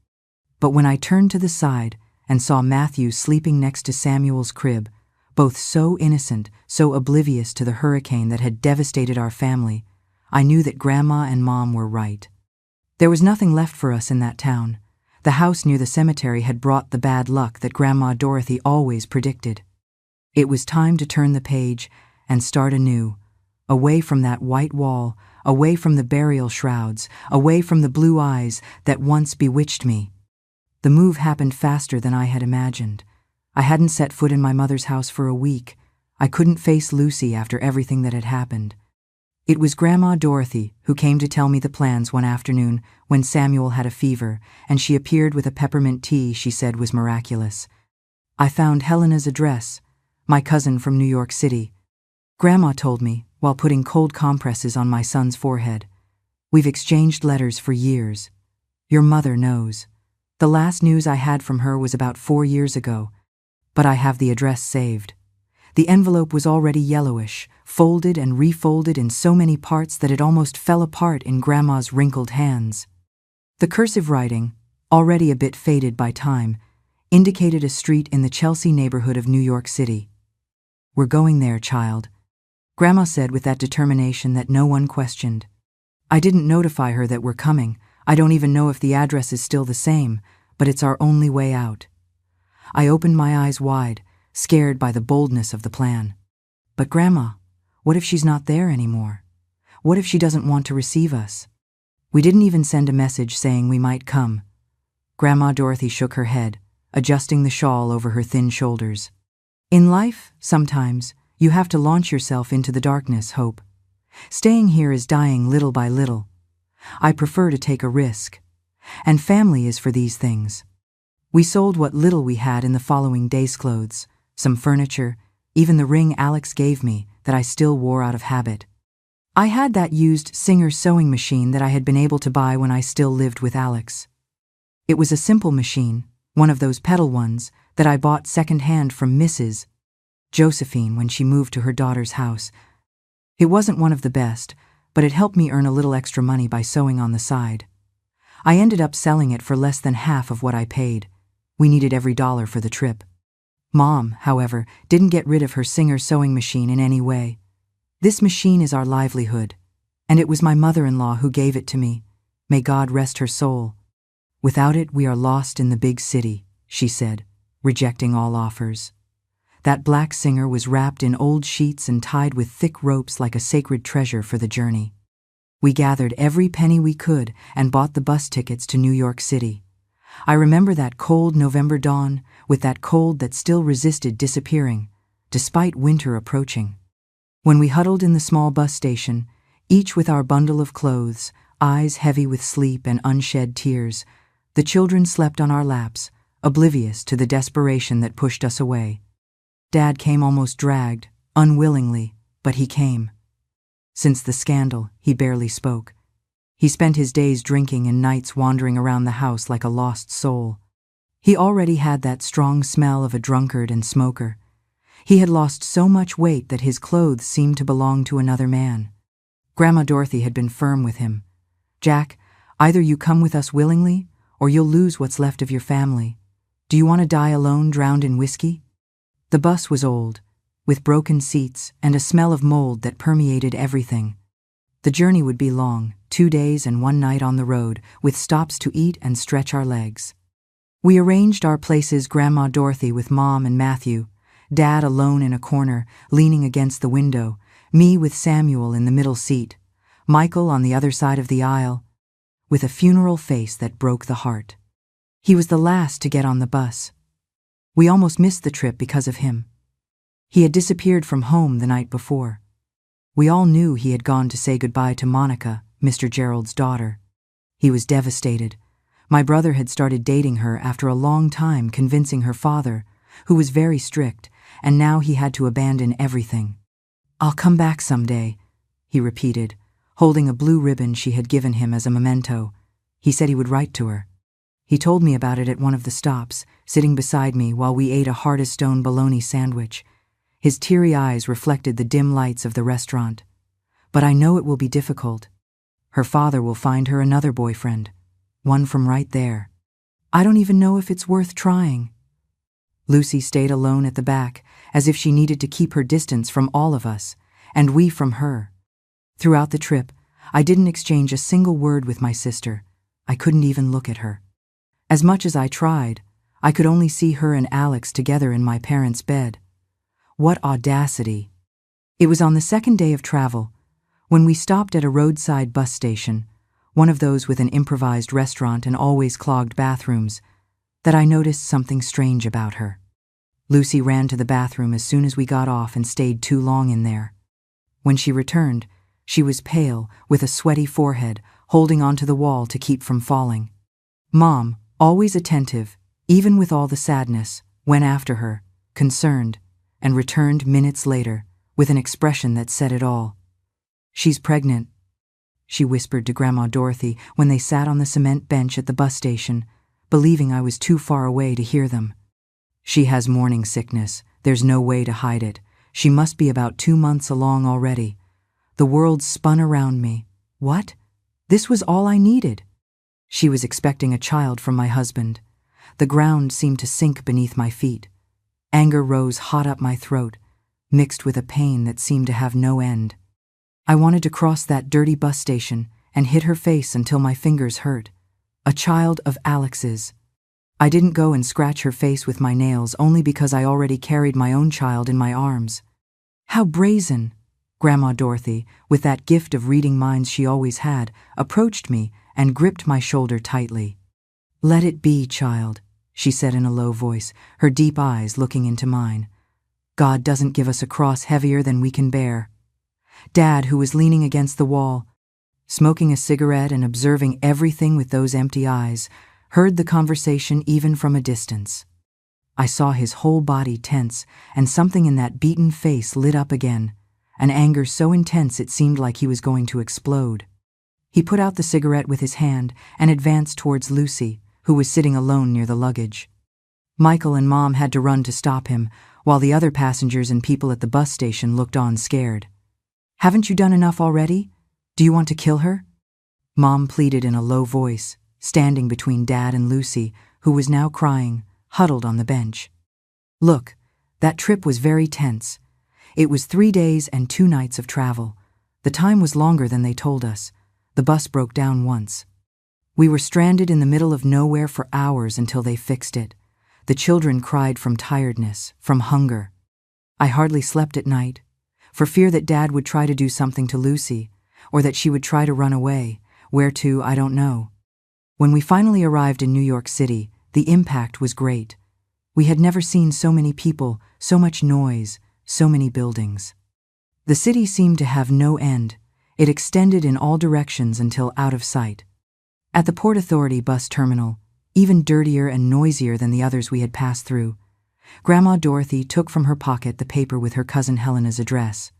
But when I turned to the side and saw Matthew sleeping next to Samuel's crib, both so innocent, so oblivious to the hurricane that had devastated our family, I knew that Grandma and Mom were right. There was nothing left for us in that town. The house near the cemetery had brought the bad luck that Grandma Dorothy always predicted. It was time to turn the page and start anew, away from that white wall, away from the burial shrouds, away from the blue eyes that once bewitched me. The move happened faster than I had imagined. I hadn't set foot in my mother's house for a week. I couldn't face Lucy after everything that had happened. It was Grandma Dorothy who came to tell me the plans one afternoon when Samuel had a fever, and she appeared with a peppermint tea she said was miraculous. I found Helena's address, my cousin from New York City. Grandma told me, while putting cold compresses on my son's forehead. We've exchanged letters for years. Your mother knows. The last news I had from her was about 4 years ago, but I have the address saved. The envelope was already yellowish, folded and refolded in so many parts that it almost fell apart in Grandma's wrinkled hands. The cursive writing, already a bit faded by time, indicated a street in the Chelsea neighborhood of New York City. "We're going there, child," Grandma said with that determination that no one questioned. I didn't notify her that we're coming. I don't even know if the address is still the same, but it's our only way out. I opened my eyes wide, scared by the boldness of the plan. But Grandma, what if she's not there anymore? What if she doesn't want to receive us? We didn't even send a message saying we might come. Grandma Dorothy shook her head, adjusting the shawl over her thin shoulders. In life, sometimes, you have to launch yourself into the darkness, Hope. Staying here is dying little by little. I prefer to take a risk. And family is for these things. We sold what little we had in the following day's clothes, some furniture, even the ring Alex gave me that I still wore out of habit. I had that used Singer sewing machine that I had been able to buy when I still lived with Alex. It was a simple machine, one of those pedal ones that I bought second-hand from Mrs. Josephine when she moved to her daughter's house. It wasn't one of the best, but it helped me earn a little extra money by sewing on the side. I ended up selling it for less than half of what I paid. We needed every dollar for the trip. Mom, however, didn't get rid of her Singer sewing machine in any way. This machine is our livelihood, and it was my mother-in-law who gave it to me. May God rest her soul. Without it, we are lost in the big city, she said, rejecting all offers. That black Singer was wrapped in old sheets and tied with thick ropes like a sacred treasure for the journey. We gathered every penny we could and bought the bus tickets to New York City. I remember that cold November dawn, with that cold that still resisted disappearing, despite winter approaching. When we huddled in the small bus station, each with our bundle of clothes, eyes heavy with sleep and unshed tears, the children slept on our laps, oblivious to the desperation that pushed us away. Dad came almost dragged, unwillingly, but he came. Since the scandal, he barely spoke. He spent his days drinking and nights wandering around the house like a lost soul. He already had that strong smell of a drunkard and smoker. He had lost so much weight that his clothes seemed to belong to another man. Grandma Dorothy had been firm with him. "Jack, either you come with us willingly, or you'll lose what's left of your family. Do you want to die alone, drowned in whiskey?" The bus was old, with broken seats and a smell of mold that permeated everything. The journey would be long, 2 days and 1 night on the road, with stops to eat and stretch our legs. We arranged our places, Grandma Dorothy with Mom and Matthew, Dad alone in a corner, leaning against the window, me with Samuel in the middle seat, Michael on the other side of the aisle, with a funeral face that broke the heart. He was the last to get on the bus. We almost missed the trip because of him. He had disappeared from home the night before. We all knew he had gone to say goodbye to Monica, Mr. Gerald's daughter. He was devastated. My brother had started dating her after a long time, convincing her father, who was very strict, and now he had to abandon everything. "I'll come back someday," he repeated, holding a blue ribbon she had given him as a memento. He said he would write to her. He told me about it at one of the stops, sitting beside me while we ate a Hardestone bologna sandwich. His teary eyes reflected the dim lights of the restaurant. "But I know it will be difficult. Her father will find her another boyfriend, one from right there. I don't even know if it's worth trying." Lucy stayed alone at the back, as if she needed to keep her distance from all of us, and we from her. Throughout the trip, I didn't exchange a single word with my sister. I couldn't even look at her. As much as I tried, I could only see her and Alex together in my parents' bed. What audacity! It was on the second day of travel, when we stopped at a roadside bus station, one of those with an improvised restaurant and always clogged bathrooms, that I noticed something strange about her. Lucy ran to the bathroom as soon as we got off and stayed too long in there. When she returned, she was pale, with a sweaty forehead, holding onto the wall to keep from falling. Mom, always attentive, even with all the sadness, went after her, concerned, and returned minutes later, with an expression that said it all. "She's pregnant," she whispered to Grandma Dorothy when they sat on the cement bench at the bus station, believing I was too far away to hear them. "She has morning sickness. There's no way to hide it. She must be about 2 months along already. The world spun around me. What? This was all I needed. She was expecting a child from my husband. The ground seemed to sink beneath my feet. Anger rose hot up my throat, mixed with a pain that seemed to have no end. I wanted to cross that dirty bus station and hit her face until my fingers hurt. A child of Alex's. I didn't go and scratch her face with my nails only because I already carried my own child in my arms. How brazen! Grandma Dorothy, with that gift of reading minds she always had, approached me and gripped my shoulder tightly. "Let it be, child," she said in a low voice, her deep eyes looking into mine. "God doesn't give us a cross heavier than we can bear." Dad, who was leaning against the wall, smoking a cigarette and observing everything with those empty eyes, heard the conversation even from a distance. I saw his whole body tense, and something in that beaten face lit up again, an anger so intense it seemed like he was going to explode. He put out the cigarette with his hand and advanced towards Lucy, who was sitting alone near the luggage. Michael and Mom had to run to stop him, while the other passengers and people at the bus station looked on scared. "Haven't you done enough already? Do you want to kill her?" Mom pleaded in a low voice, standing between Dad and Lucy, who was now crying, huddled on the bench. "Look, that trip was very tense. It was 3 days and 2 nights of travel. The time was longer than they told us. The bus broke down once. We were stranded in the middle of nowhere for hours until they fixed it. The children cried from tiredness, from hunger. I hardly slept at night, for fear that Dad would try to do something to Lucy, or that she would try to run away. Where to, I don't know. When we finally arrived in New York City, the impact was great. We had never seen so many people, so much noise, so many buildings. The city seemed to have no end. It extended in all directions until out of sight. At the Port Authority bus terminal, even dirtier and noisier than the others we had passed through, Grandma Dorothy took from her pocket the paper with her cousin Helena's address.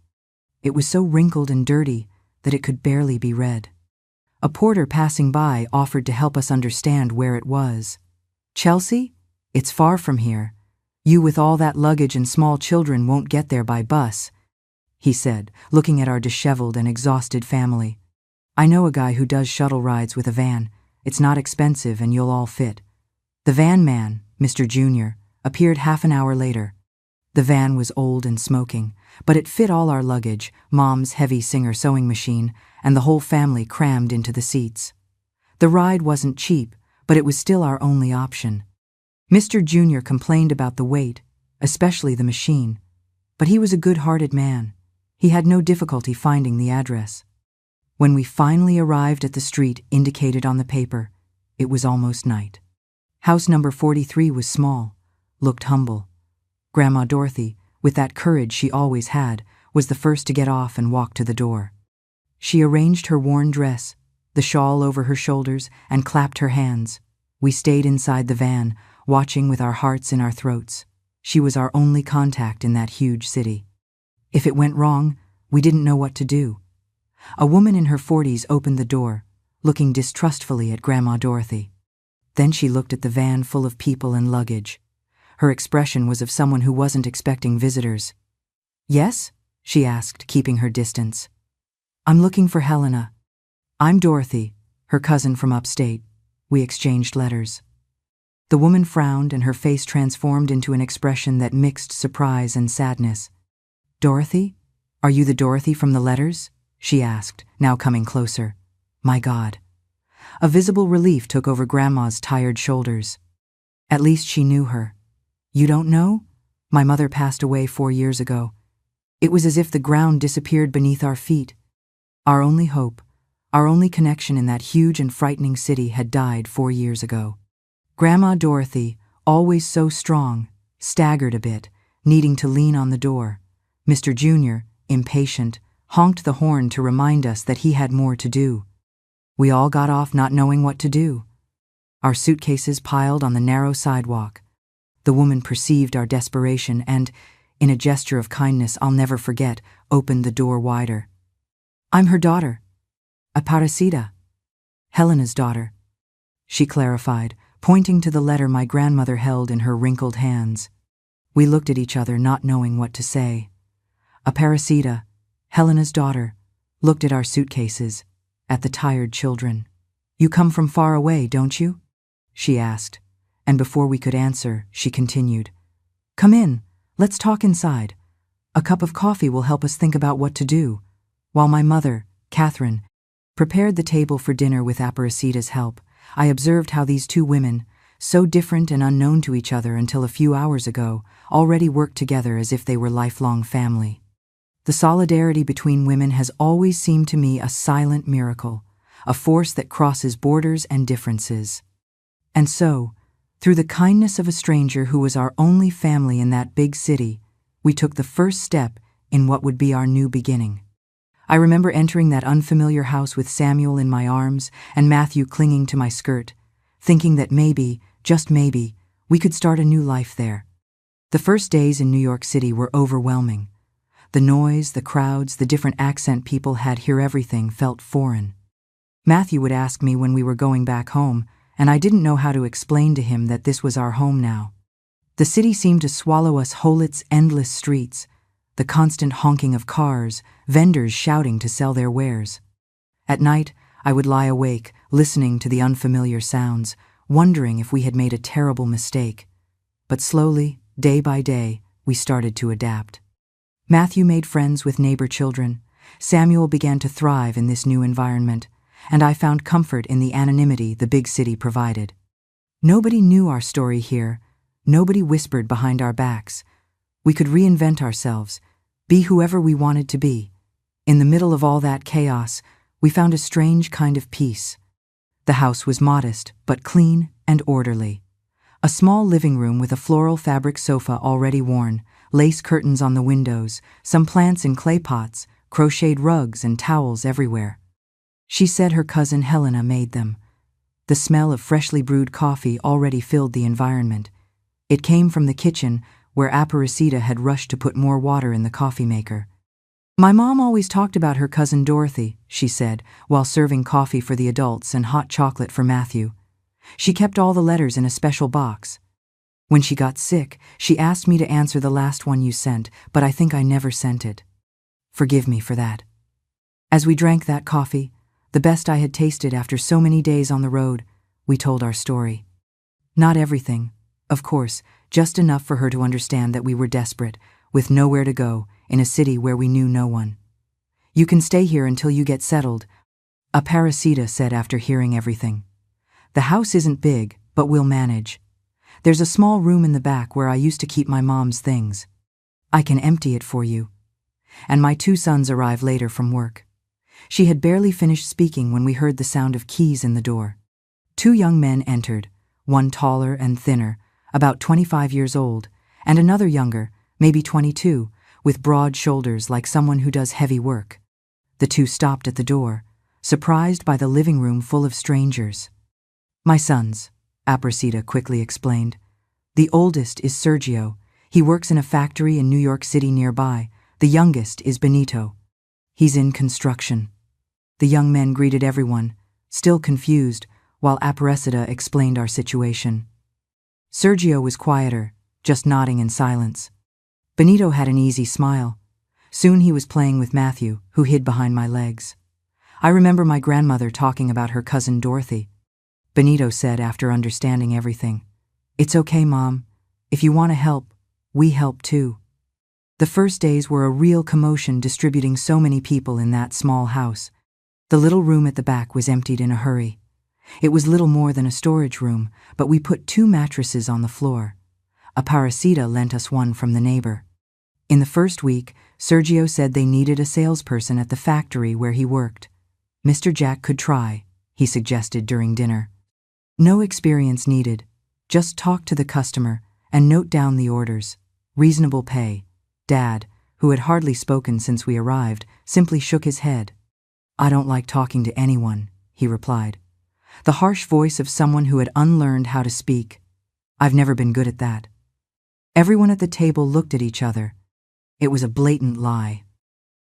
It was so wrinkled and dirty that it could barely be read. A porter passing by offered to help us understand where it was. "Chelsea? It's far from here. You with all that luggage and small children won't get there by bus," he said, looking at our disheveled and exhausted family. "I know a guy who does shuttle rides with a van. It's not expensive and you'll all fit." The van man, Mr. Jr., appeared half an hour later. The van was old and smoking, but it fit all our luggage, Mom's heavy Singer sewing machine, and the whole family crammed into the seats. The ride wasn't cheap, but it was still our only option. Mr. Jr. complained about the weight, especially the machine, but he was a good-hearted man. He had no difficulty finding the address. When we finally arrived at the street indicated on the paper, it was almost night. House number 43 was small, looked humble. Grandma Dorothy, with that courage she always had, was the first to get off and walk to the door. She arranged her worn dress, the shawl over her shoulders, and clapped her hands. We stayed inside the van, watching with our hearts in our throats. She was our only contact in that huge city. If it went wrong, we didn't know what to do. A woman in her 40s opened the door, looking distrustfully at Grandma Dorothy. Then she looked at the van full of people and luggage. Her expression was of someone who wasn't expecting visitors. "Yes?" she asked, keeping her distance. "I'm looking for Helena." "I'm Dorothy, her cousin from upstate." We exchanged letters. The woman frowned and her face transformed into an expression that mixed surprise and sadness. "Dorothy? Are you the Dorothy from the letters?" she asked, now coming closer. My God. A visible relief took over Grandma's tired shoulders. At least she knew her. "You don't know? My mother passed away 4 years ago." It was as if the ground disappeared beneath our feet. Our only hope, our only connection in that huge and frightening city had died 4 years ago. Grandma Dorothy, always so strong, staggered a bit, needing to lean on the door. Mr. Jr., impatient, honked the horn to remind us that he had more to do. We all got off not knowing what to do. Our suitcases piled on the narrow sidewalk. The woman perceived our desperation and, in a gesture of kindness I'll never forget, opened the door wider. "I'm her daughter, Aparecida. Helena's daughter," she clarified, pointing to the letter my grandmother held in her wrinkled hands. We looked at each other, not knowing what to say. Aparecida, Helena's daughter, looked at our suitcases, at the tired children. "You come from far away, don't you?" she asked, and before we could answer, she continued, "Come in, let's talk inside. A cup of coffee will help us think about what to do," while my mother, Catherine, prepared the table for dinner with Aparecida's help. I observed how these two women, so different and unknown to each other until a few hours ago, already worked together as if they were lifelong family. The solidarity between women has always seemed to me a silent miracle, a force that crosses borders and differences. And so, through the kindness of a stranger who was our only family in that big city, we took the first step in what would be our new beginning. I remember entering that unfamiliar house with Samuel in my arms and Matthew clinging to my skirt, thinking that maybe, just maybe, we could start a new life there. The first days in New York City were overwhelming. The noise, the crowds, the different accent people had here, everything felt foreign. Matthew would ask me when we were going back home, and I didn't know how to explain to him that this was our home now. The city seemed to swallow us whole, its endless streets, the constant honking of cars, vendors shouting to sell their wares. At night, I would lie awake, listening to the unfamiliar sounds, wondering if we had made a terrible mistake. But slowly, day by day, we started to adapt. Matthew made friends with neighbor children. Samuel began to thrive in this new environment, and I found comfort in the anonymity the big city provided. Nobody knew our story here. Nobody whispered behind our backs. We could reinvent ourselves, be whoever we wanted to be. In the middle of all that chaos, we found a strange kind of peace. The house was modest, but clean and orderly. A small living room with a floral fabric sofa already worn, lace curtains on the windows, some plants in clay pots, crocheted rugs and towels everywhere. She said her cousin Helena made them. The smell of freshly brewed coffee already filled the environment. It came from the kitchen, where Aparecida had rushed to put more water in the coffee maker. "My mom always talked about her cousin Dorothy," she said, while serving coffee for the adults and hot chocolate for Matthew. "She kept all the letters in a special box. When she got sick, she asked me to answer the last one you sent, but I think I never sent it. Forgive me for that." As we drank that coffee, the best I had tasted after so many days on the road, we told our story. Not everything, of course, just enough for her to understand that we were desperate, with nowhere to go, in a city where we knew no one. "You can stay here until you get settled," Aparecida said after hearing everything. "The house isn't big, but we'll manage. There's a small room in the back where I used to keep my mom's things. I can empty it for you." And my two sons arrived later from work. She had barely finished speaking when we heard the sound of keys in the door. Two young men entered, one taller and thinner, about 25 years old, and another younger, maybe 22, with broad shoulders like someone who does heavy work. The two stopped at the door, surprised by the living room full of strangers. "My sons," Aparecida quickly explained. "The oldest is Sergio. He works in a factory in New York City nearby. The youngest is Benito. He's in construction." The young men greeted everyone, still confused, while Aparecida explained our situation. Sergio was quieter, just nodding in silence. Benito had an easy smile. Soon he was playing with Matthew, who hid behind my legs. I remember my grandmother talking about her cousin Dorothy. Benito said after understanding everything, "It's okay, Mom. If you want to help, we help too." The first days were a real commotion distributing so many people in that small house. The little room at the back was emptied in a hurry. It was little more than a storage room, but we put 2 mattresses on the floor. Aparecida lent us one from the neighbor. In the first week, Sergio said they needed a salesperson at the factory where he worked. Mr. Jack could try, he suggested during dinner. No experience needed. Just talk to the customer and note down the orders. Reasonable pay. Dad, who had hardly spoken since we arrived, simply shook his head. "I don't like talking to anyone," he replied. The harsh voice of someone who had unlearned how to speak. "I've never been good at that." Everyone at the table looked at each other. It was a blatant lie.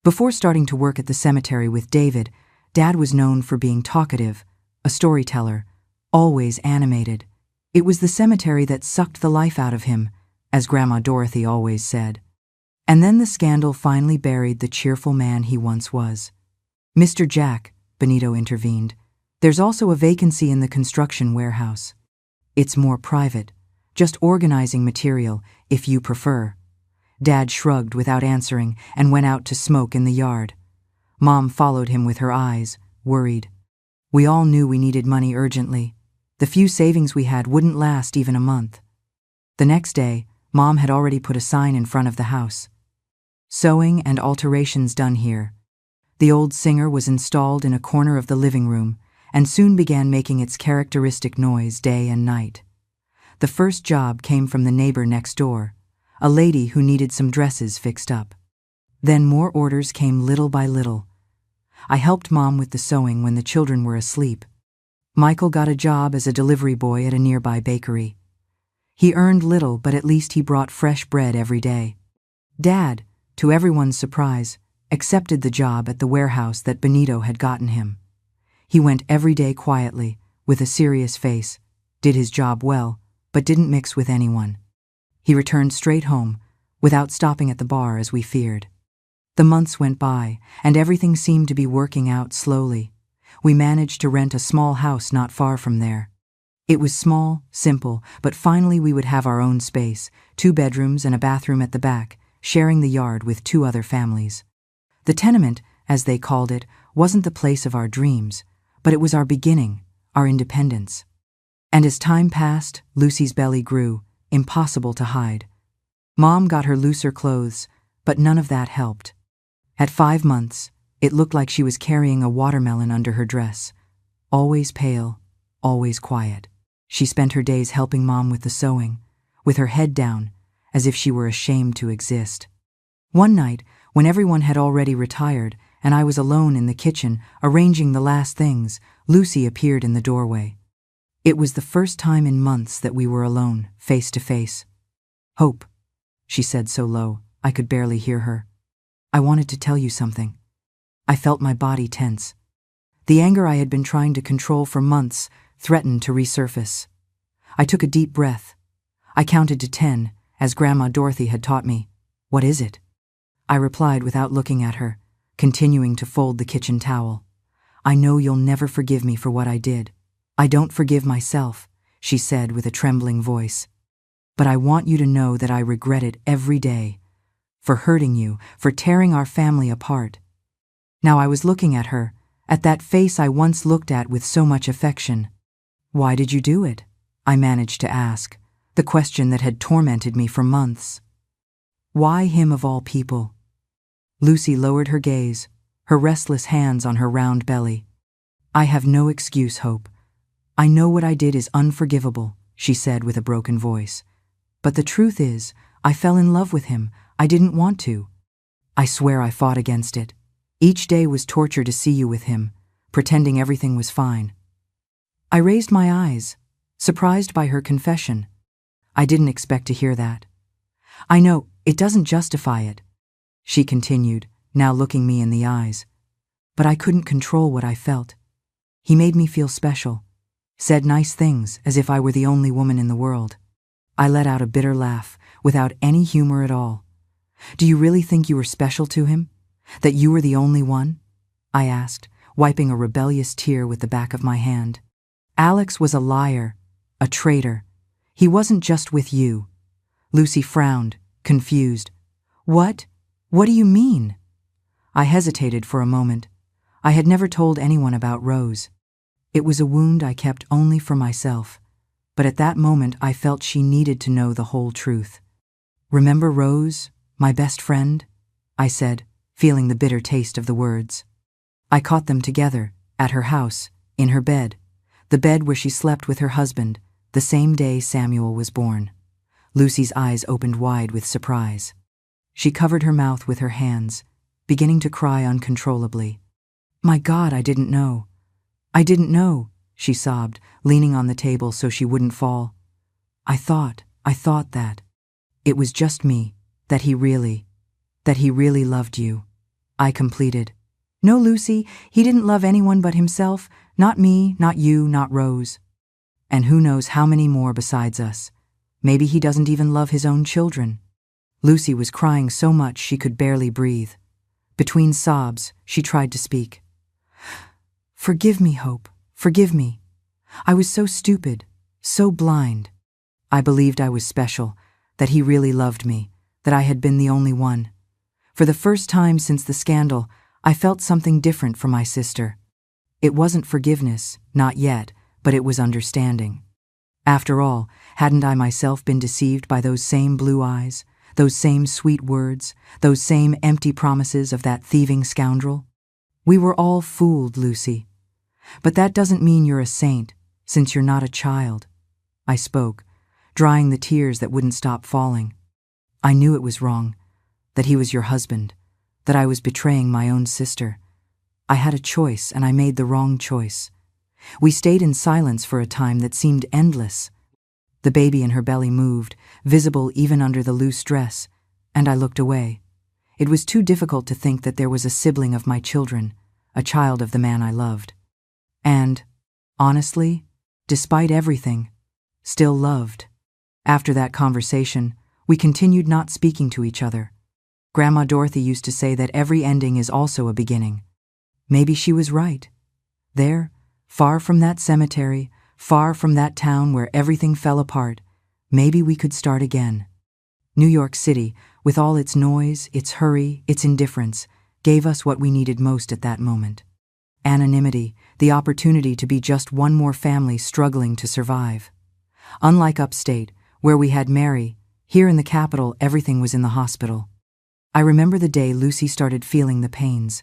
Before starting to work at the cemetery with David, Dad was known for being talkative, a storyteller, always animated. It was the cemetery that sucked the life out of him, as Grandma Dorothy always said. And then the scandal finally buried the cheerful man he once was. "Mr. Jack," Benito intervened, "there's also a vacancy in the construction warehouse. It's more private, just organizing material, if you prefer." Dad shrugged without answering and went out to smoke in the yard. Mom followed him with her eyes, worried. We all knew we needed money urgently. The few savings we had wouldn't last even a month. The next day, Mom had already put a sign in front of the house. "Sewing and alterations done here." The old singer was installed in a corner of the living room and soon began making its characteristic noise day and night. The first job came from the neighbor next door, a lady who needed some dresses fixed up. Then more orders came little by little. I helped Mom with the sewing when the children were asleep. Michael got a job as a delivery boy at a nearby bakery. He earned little, but at least he brought fresh bread every day. Dad, to everyone's surprise, accepted the job at the warehouse that Benito had gotten him. He went every day quietly, with a serious face, did his job well, but didn't mix with anyone. He returned straight home, without stopping at the bar as we feared. The months went by, and everything seemed to be working out slowly. We managed to rent a small house not far from there. It was small, simple, but finally we would have our own space, 2 bedrooms and a bathroom at the back, sharing the yard with 2 other families. The tenement, as they called it, wasn't the place of our dreams, but it was our beginning, our independence. And as time passed, Lucy's belly grew, impossible to hide. Mom got her looser clothes, but none of that helped. At 5 months, it looked like she was carrying a watermelon under her dress. Always pale, always quiet. She spent her days helping Mom with the sewing, with her head down, as if she were ashamed to exist. One night, when everyone had already retired and I was alone in the kitchen arranging the last things, Lucy appeared in the doorway. It was the first time in months that we were alone, face to face. "Hope," she said so low, I could barely hear her. "I wanted to tell you something." I felt my body tense. The anger I had been trying to control for months threatened to resurface. I took a deep breath. I counted to 10, as Grandma Dorothy had taught me. "What is it?" I replied without looking at her, continuing to fold the kitchen towel. "I know you'll never forgive me for what I did. I don't forgive myself," she said with a trembling voice. "But I want you to know that I regret it every day. For hurting you, for tearing our family apart." Now I was looking at her, at that face I once looked at with so much affection. "Why did you do it?" I managed to ask, the question that had tormented me for months. "Why him of all people?" Lucy lowered her gaze, her restless hands on her round belly. "I have no excuse, Hope. I know what I did is unforgivable," she said with a broken voice. "But the truth is, I fell in love with him. I didn't want to. I swear I fought against it. Each day was torture to see you with him, pretending everything was fine." I raised my eyes, surprised by her confession. I didn't expect to hear that. "I know, it doesn't justify it," she continued, now looking me in the eyes. "But I couldn't control what I felt. He made me feel special, said nice things as if I were the only woman in the world." I let out a bitter laugh, without any humor at all. "Do you really think you were special to him? That you were the only one?" I asked, wiping a rebellious tear with the back of my hand. "Alex was a liar, a traitor. He wasn't just with you." Lucy frowned, confused. What do you mean?" I hesitated for a moment. I had never told anyone about Rose. It was a wound I kept only for myself, but at that moment I felt she needed to know the whole truth. "Remember Rose, my best friend?" I said, feeling the bitter taste of the words. I caught them together, at her house, in her bed, the bed where she slept with her husband, the same day Samuel was born. Lucy's eyes opened wide with surprise. She covered her mouth with her hands, beginning to cry uncontrollably. "My God, I didn't know. I didn't know," she sobbed, leaning on the table so she wouldn't fall. I thought that it was just me, that he really loved you." I completed. "No, Lucy, he didn't love anyone but himself, not me, not you, not Rose. And who knows how many more besides us. Maybe he doesn't even love his own children." Lucy was crying so much she could barely breathe. Between sobs, she tried to speak. "Forgive me, Hope. Forgive me. I was so stupid, so blind. I believed I was special, that he really loved me, that I had been the only one. For the first time since the scandal, I felt something different from my sister. It wasn't forgiveness, not yet, but it was understanding. After all, hadn't I myself been deceived by those same blue eyes, those same sweet words, those same empty promises of that thieving scoundrel? We were all fooled, Lucy. But that doesn't mean you're a saint, since you're not a child." I spoke, drying the tears that wouldn't stop falling. I knew it was wrong, that he was your husband, that I was betraying my own sister. I had a choice, and I made the wrong choice. We stayed in silence for a time that seemed endless. The baby in her belly moved, visible even under the loose dress, and I looked away. It was too difficult to think that there was a sibling of my children, a child of the man I loved. And, honestly, despite everything, still loved. After that conversation, we continued not speaking to each other. Grandma Dorothy used to say that every ending is also a beginning. Maybe she was right. There, far from that cemetery, far from that town where everything fell apart, maybe we could start again. New York City, with all its noise, its hurry, its indifference, gave us what we needed most at that moment. Anonymity, the opportunity to be just one more family struggling to survive. Unlike upstate, where we had Mary, here in the capital everything was in the hospital. I remember the day Lucy started feeling the pains.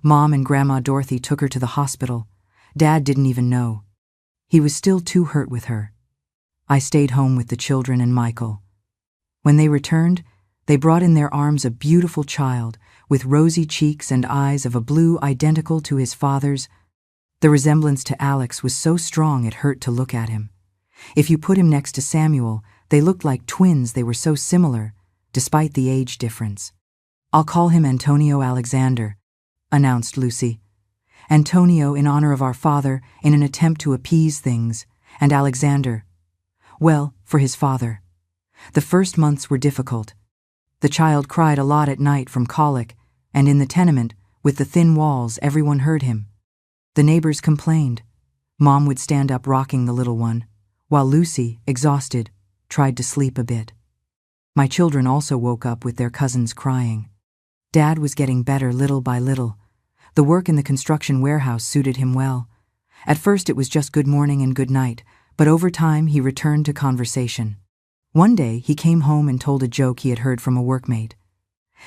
Mom and Grandma Dorothy took her to the hospital. Dad didn't even know. He was still too hurt with her. I stayed home with the children and Michael. When they returned, they brought in their arms a beautiful child with rosy cheeks and eyes of a blue identical to his father's. The resemblance to Alex was so strong it hurt to look at him. If you put him next to Samuel, they looked like twins. They were so similar, despite the age difference. "I'll call him Antonio Alexander," announced Lucy. "Antonio in honor of our father in an attempt to appease things, and Alexander, well, for his father." The first months were difficult. The child cried a lot at night from colic, and in the tenement, with the thin walls, everyone heard him. The neighbors complained. Mom would stand up rocking the little one, while Lucy, exhausted, tried to sleep a bit. My children also woke up with their cousins crying. Dad was getting better little by little. The work in the construction warehouse suited him well. At first it was just good morning and good night, but over time he returned to conversation. One day he came home and told a joke he had heard from a workmate.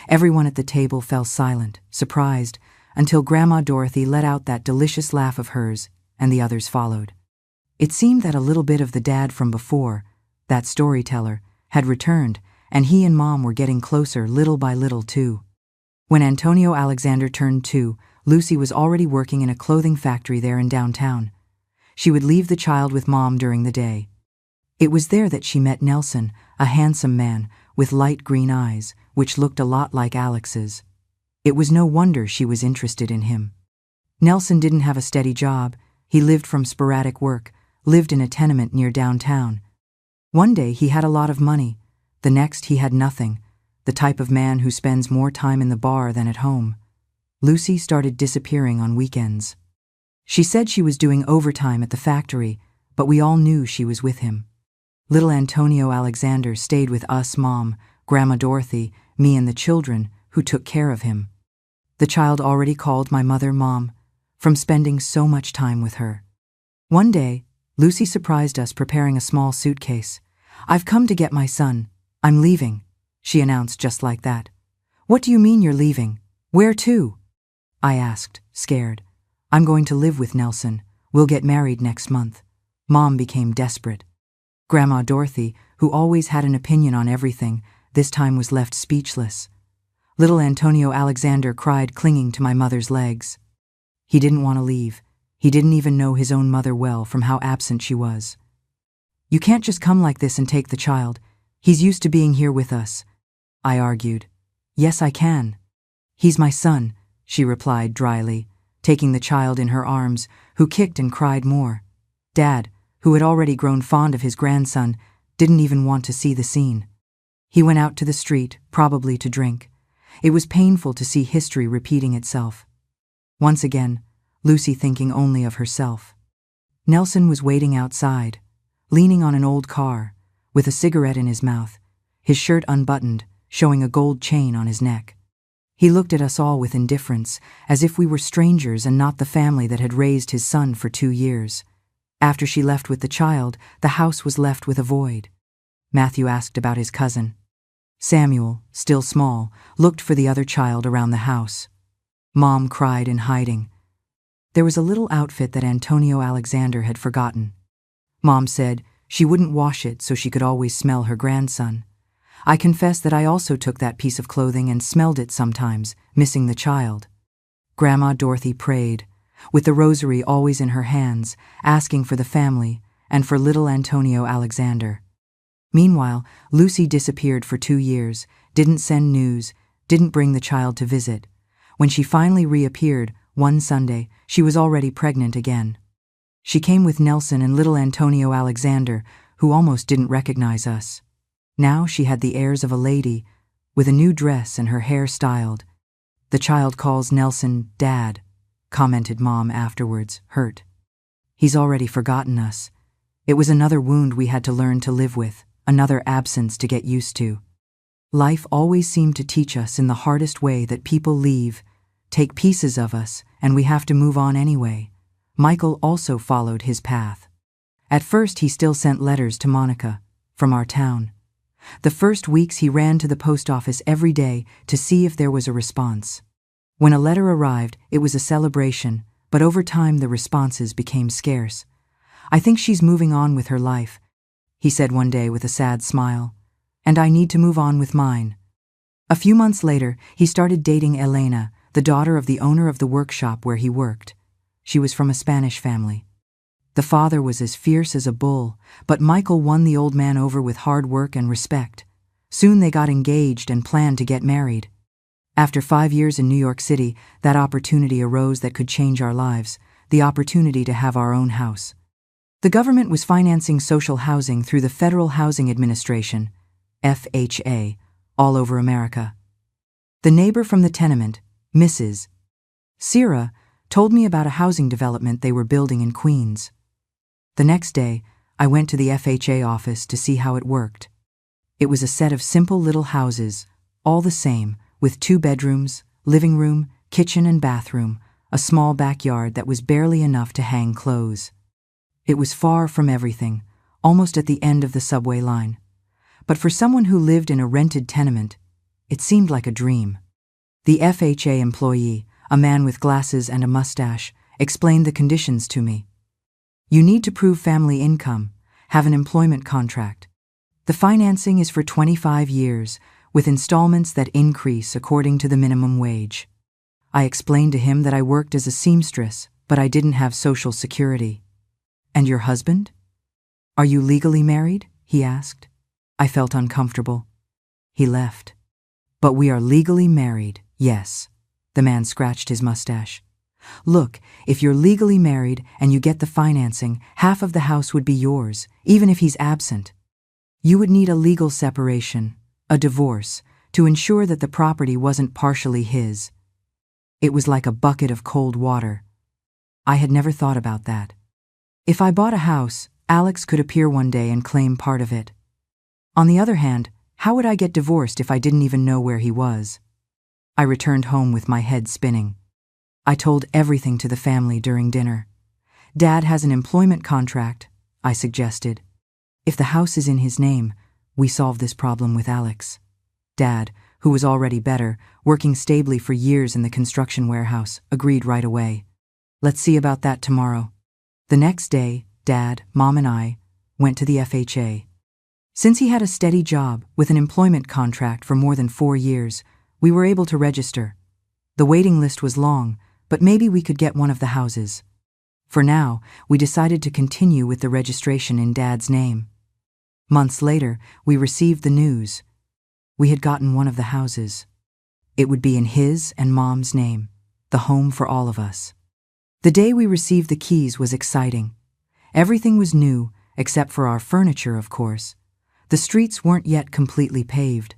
Everyone at the table fell silent, surprised, until Grandma Dorothy let out that delicious laugh of hers, and the others followed. It seemed that a little bit of the dad from before, that storyteller, had returned, and he and Mom were getting closer little by little too. When Antonio Alexander turned 2, Lucy was already working in a clothing factory there in downtown. She would leave the child with Mom during the day. It was there that she met Nelson, a handsome man with light green eyes, which looked a lot like Alex's. It was no wonder she was interested in him. Nelson didn't have a steady job. He lived from sporadic work, lived in a tenement near downtown. One day he had a lot of money. The next he had nothing, the type of man who spends more time in the bar than at home. Lucy started disappearing on weekends. She said she was doing overtime at the factory, but we all knew she was with him. Little Antonio Alexander stayed with us, Mom, Grandma Dorothy, me and the children, who took care of him. The child already called my mother Mom, from spending so much time with her. One day, Lucy surprised us preparing a small suitcase. "I've come to get my son. I'm leaving," she announced just like that. "What do you mean you're leaving? Where to?" I asked, scared. "I'm going to live with Nelson. We'll get married next month." Mom became desperate. Grandma Dorothy, who always had an opinion on everything, this time was left speechless. Little Antonio Alexander cried, clinging to my mother's legs. He didn't want to leave. He didn't even know his own mother well from how absent she was. "You can't just come like this and take the child. He's used to being here with us," I argued. "Yes, I can. He's my son," she replied dryly, taking the child in her arms, who kicked and cried more. Dad, who had already grown fond of his grandson, didn't even want to see the scene. He went out to the street, probably to drink. It was painful to see history repeating itself. Once again, Lucy thinking only of herself. Nelson was waiting outside, leaning on an old car, with a cigarette in his mouth, his shirt unbuttoned, showing a gold chain on his neck. He looked at us all with indifference, as if we were strangers and not the family that had raised his son for 2 years. After she left with the child, the house was left with a void. Matthew asked about his cousin. Samuel, still small, looked for the other child around the house. Mom cried in hiding. There was a little outfit that Antonio Alexander had forgotten. Mom said she wouldn't wash it so she could always smell her grandson. I confess that I also took that piece of clothing and smelled it sometimes, missing the child. Grandma Dorothy prayed, with the rosary always in her hands, asking for the family and for little Antonio Alexander. Meanwhile, Lucy disappeared for 2 years, didn't send news, didn't bring the child to visit. When she finally reappeared, one Sunday, she was already pregnant again. She came with Nelson and little Antonio Alexander, who almost didn't recognize us. Now she had the airs of a lady, with a new dress and her hair styled. The child calls Nelson Dad, commented Mom afterwards, hurt. He's already forgotten us. It was another wound we had to learn to live with, another absence to get used to. Life always seemed to teach us in the hardest way that people leave, take pieces of us, and we have to move on anyway. Michael also followed his path. At first he still sent letters to Monica, from our town. The first weeks he ran to the post office every day to see if there was a response. When a letter arrived, it was a celebration, but over time the responses became scarce. I think she's moving on with her life, he said one day with a sad smile, and I need to move on with mine. A few months later, he started dating Elena, the daughter of the owner of the workshop where he worked. She was from a Spanish family. The father was as fierce as a bull, but Michael won the old man over with hard work and respect. Soon they got engaged and planned to get married. After 5 years in New York City, that opportunity arose that could change our lives, the opportunity to have our own house. The government was financing social housing through the Federal Housing Administration, FHA, all over America. The neighbor from the tenement, Mrs. Sierra, told me about a housing development they were building in Queens. The next day, I went to the FHA office to see how it worked. It was a set of simple little houses, all the same, with 2 bedrooms, living room, kitchen and bathroom, a small backyard that was barely enough to hang clothes. It was far from everything, almost at the end of the subway line. But for someone who lived in a rented tenement, it seemed like a dream. The FHA employee, a man with glasses and a mustache, explained the conditions to me. You need to prove family income, have an employment contract. The financing is for 25 years, with installments that increase according to the minimum wage. I explained to him that I worked as a seamstress, but I didn't have Social Security. And your husband? Are you legally married? He asked. I felt uncomfortable. He left. But we are legally married, yes. The man scratched his mustache. Look, if you're legally married and you get the financing, half of the house would be yours, even if he's absent. You would need a legal separation, a divorce, to ensure that the property wasn't partially his. It was like a bucket of cold water. I had never thought about that. If I bought a house, Alex could appear one day and claim part of it. On the other hand, how would I get divorced if I didn't even know where he was? I returned home with my head spinning. I told everything to the family during dinner. Dad has an employment contract, I suggested. If the house is in his name, we solve this problem with Alex. Dad, who was already better, working stably for years in the construction warehouse, agreed right away. Let's see about that tomorrow. The next day, Dad, Mom, and I went to the FHA. Since he had a steady job with an employment contract for more than 4 years, we were able to register. The waiting list was long, but maybe we could get one of the houses. For now, we decided to continue with the registration in Dad's name. Months later, we received the news. We had gotten one of the houses. It would be in his and Mom's name, the home for all of us. The day we received the keys was exciting. Everything was new, except for our furniture, of course. The streets weren't yet completely paved.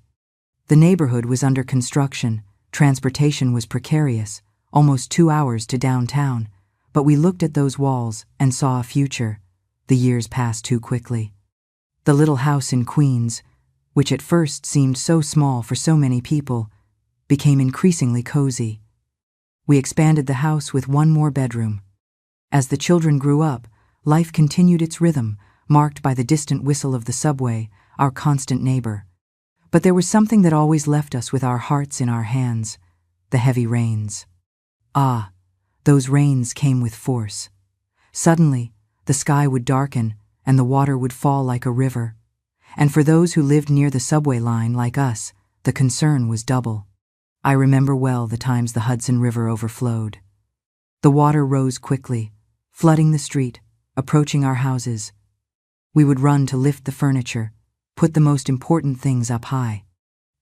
The neighborhood was under construction, transportation was precarious, almost 2 hours to downtown, but we looked at those walls and saw a future. The years passed too quickly. The little house in Queens, which at first seemed so small for so many people, became increasingly cozy. We expanded the house with one more bedroom. As the children grew up, life continued its rhythm, marked by the distant whistle of the subway, our constant neighbor. But there was something that always left us with our hearts in our hands: the heavy rains. Ah, those rains came with force. Suddenly, the sky would darken and the water would fall like a river. And for those who lived near the subway line like us, the concern was double. I remember well the times the Hudson River overflowed. The water rose quickly, flooding the street, approaching our houses. We would run to lift the furniture, put the most important things up high.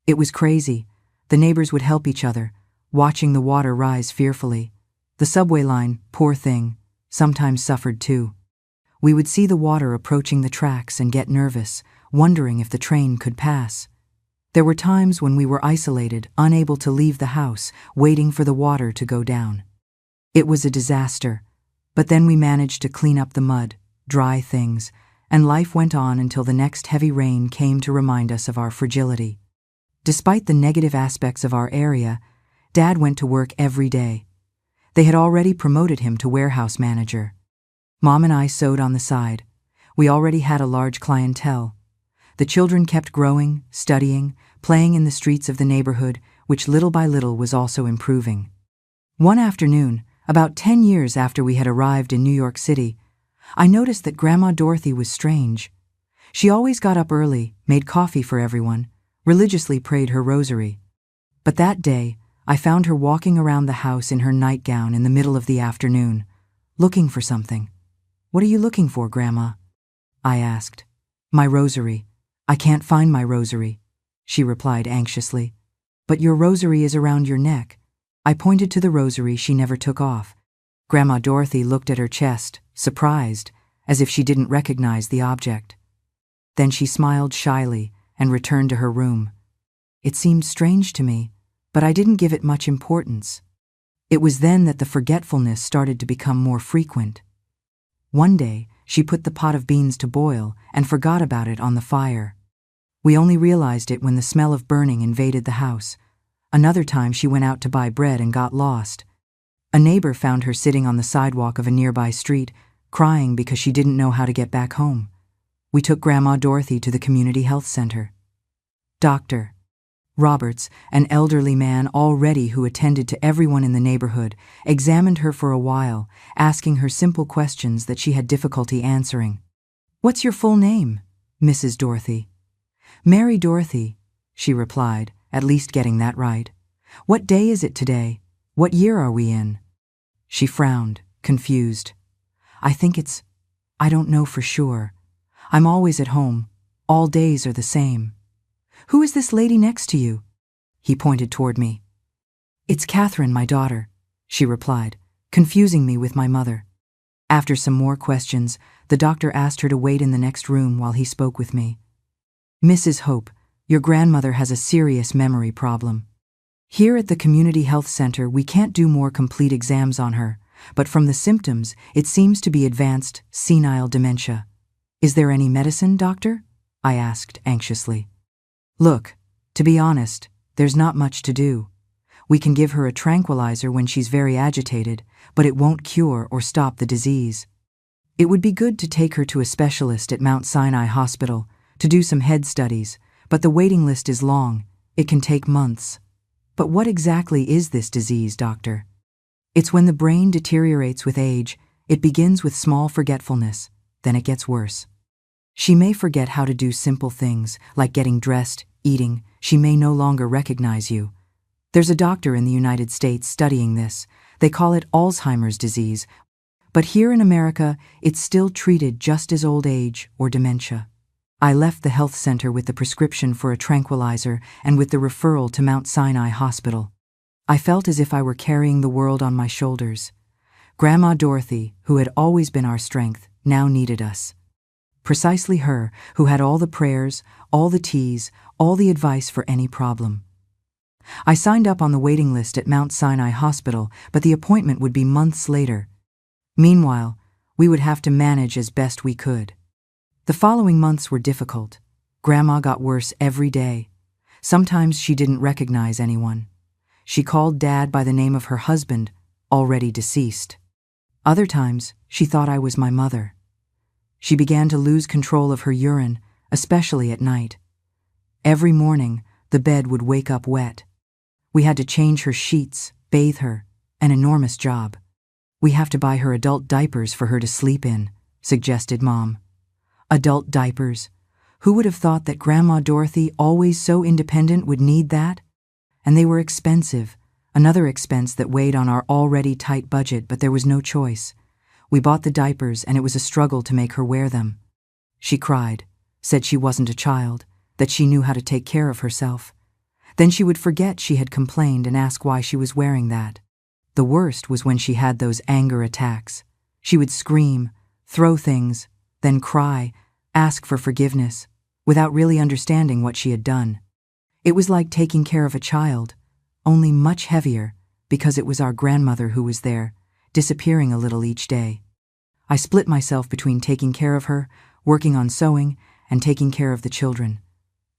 It was crazy. The neighbors would help each other, watching the water rise fearfully. The subway line, poor thing, sometimes suffered too. We would see the water approaching the tracks and get nervous, wondering if the train could pass. There were times when we were isolated, unable to leave the house, waiting for the water to go down. It was a disaster, but then we managed to clean up the mud, dry things, and life went on until the next heavy rain came to remind us of our fragility. Despite the negative aspects of our area, Dad went to work every day. They had already promoted him to warehouse manager. Mom and I sewed on the side. We already had a large clientele. The children kept growing, studying, playing in the streets of the neighborhood, which little by little was also improving. One afternoon, about 10 years after we had arrived in New York City, I noticed that Grandma Dorothy was strange. She always got up early, made coffee for everyone, religiously prayed her rosary. But that day, I found her walking around the house in her nightgown in the middle of the afternoon, looking for something. "What are you looking for, Grandma?" I asked. "My rosary. I can't find my rosary," she replied anxiously. "But your rosary is around your neck." I pointed to the rosary she never took off. Grandma Dorothy looked at her chest, surprised, as if she didn't recognize the object. Then she smiled shyly and returned to her room. It seemed strange to me, but I didn't give it much importance. It was then that the forgetfulness started to become more frequent. One day, she put the pot of beans to boil and forgot about it on the fire. We only realized it when the smell of burning invaded the house. Another time she went out to buy bread and got lost. A neighbor found her sitting on the sidewalk of a nearby street, crying because she didn't know how to get back home. We took Grandma Dorothy to the community health center. Dr. Roberts, an elderly man already who attended to everyone in the neighborhood, examined her for a while, asking her simple questions that she had difficulty answering. "What's your full name, Mrs. Dorothy?" "Mary Dorothy," she replied, at least getting that right. "What day is it today? What year are we in?" She frowned, confused. I don't know for sure. I'm always at home. All days are the same." "Who is this lady next to you?" He pointed toward me. "It's Catherine, my daughter," she replied, confusing me with my mother. After some more questions, the doctor asked her to wait in the next room while he spoke with me. "Mrs. Hope, your grandmother has a serious memory problem. Here at the community health center, we can't do more complete exams on her, but from the symptoms, it seems to be advanced senile dementia. Is there any medicine, doctor?" I asked anxiously. "Look, to be honest, there's not much to do. We can give her a tranquilizer when she's very agitated, but it won't cure or stop the disease. It would be good to take her to a specialist at Mount Sinai Hospital to do some head studies, but the waiting list is long. It can take months." "But what exactly is this disease, doctor?" "It's when the brain deteriorates with age. It begins with small forgetfulness, then it gets worse. She may forget how to do simple things, like getting dressed, eating. She may no longer recognize you. There's a doctor in the United States studying this. They call it Alzheimer's disease, but here in America, it's still treated just as old age or dementia." I left the health center with the prescription for a tranquilizer and with the referral to Mount Sinai Hospital. I felt as if I were carrying the world on my shoulders. Grandma Dorothy, who had always been our strength, now needed us. Precisely her, who had all the prayers, all the teas, all the advice for any problem. I signed up on the waiting list at Mount Sinai Hospital, but the appointment would be months later. Meanwhile, we would have to manage as best we could. The following months were difficult. Grandma got worse every day. Sometimes she didn't recognize anyone. She called Dad by the name of her husband, already deceased. Other times, she thought I was my mother. She began to lose control of her urine, especially at night. Every morning, the bed would wake up wet. We had to change her sheets, bathe her, an enormous job. We have to buy her adult diapers for her to sleep in, suggested Mom. Adult diapers? Who would have thought that Grandma Dorothy, always so independent, would need that? And they were expensive, another expense that weighed on our already tight budget, but there was no choice. We bought the diapers, and it was a struggle to make her wear them. She cried, said she wasn't a child, that she knew how to take care of herself. Then she would forget she had complained and ask why she was wearing that. The worst was when she had those anger attacks. She would scream, throw things, then cry, ask for forgiveness, without really understanding what she had done. It was like taking care of a child, only much heavier, because it was our grandmother who was there, disappearing a little each day. I split myself between taking care of her, working on sewing, and taking care of the children.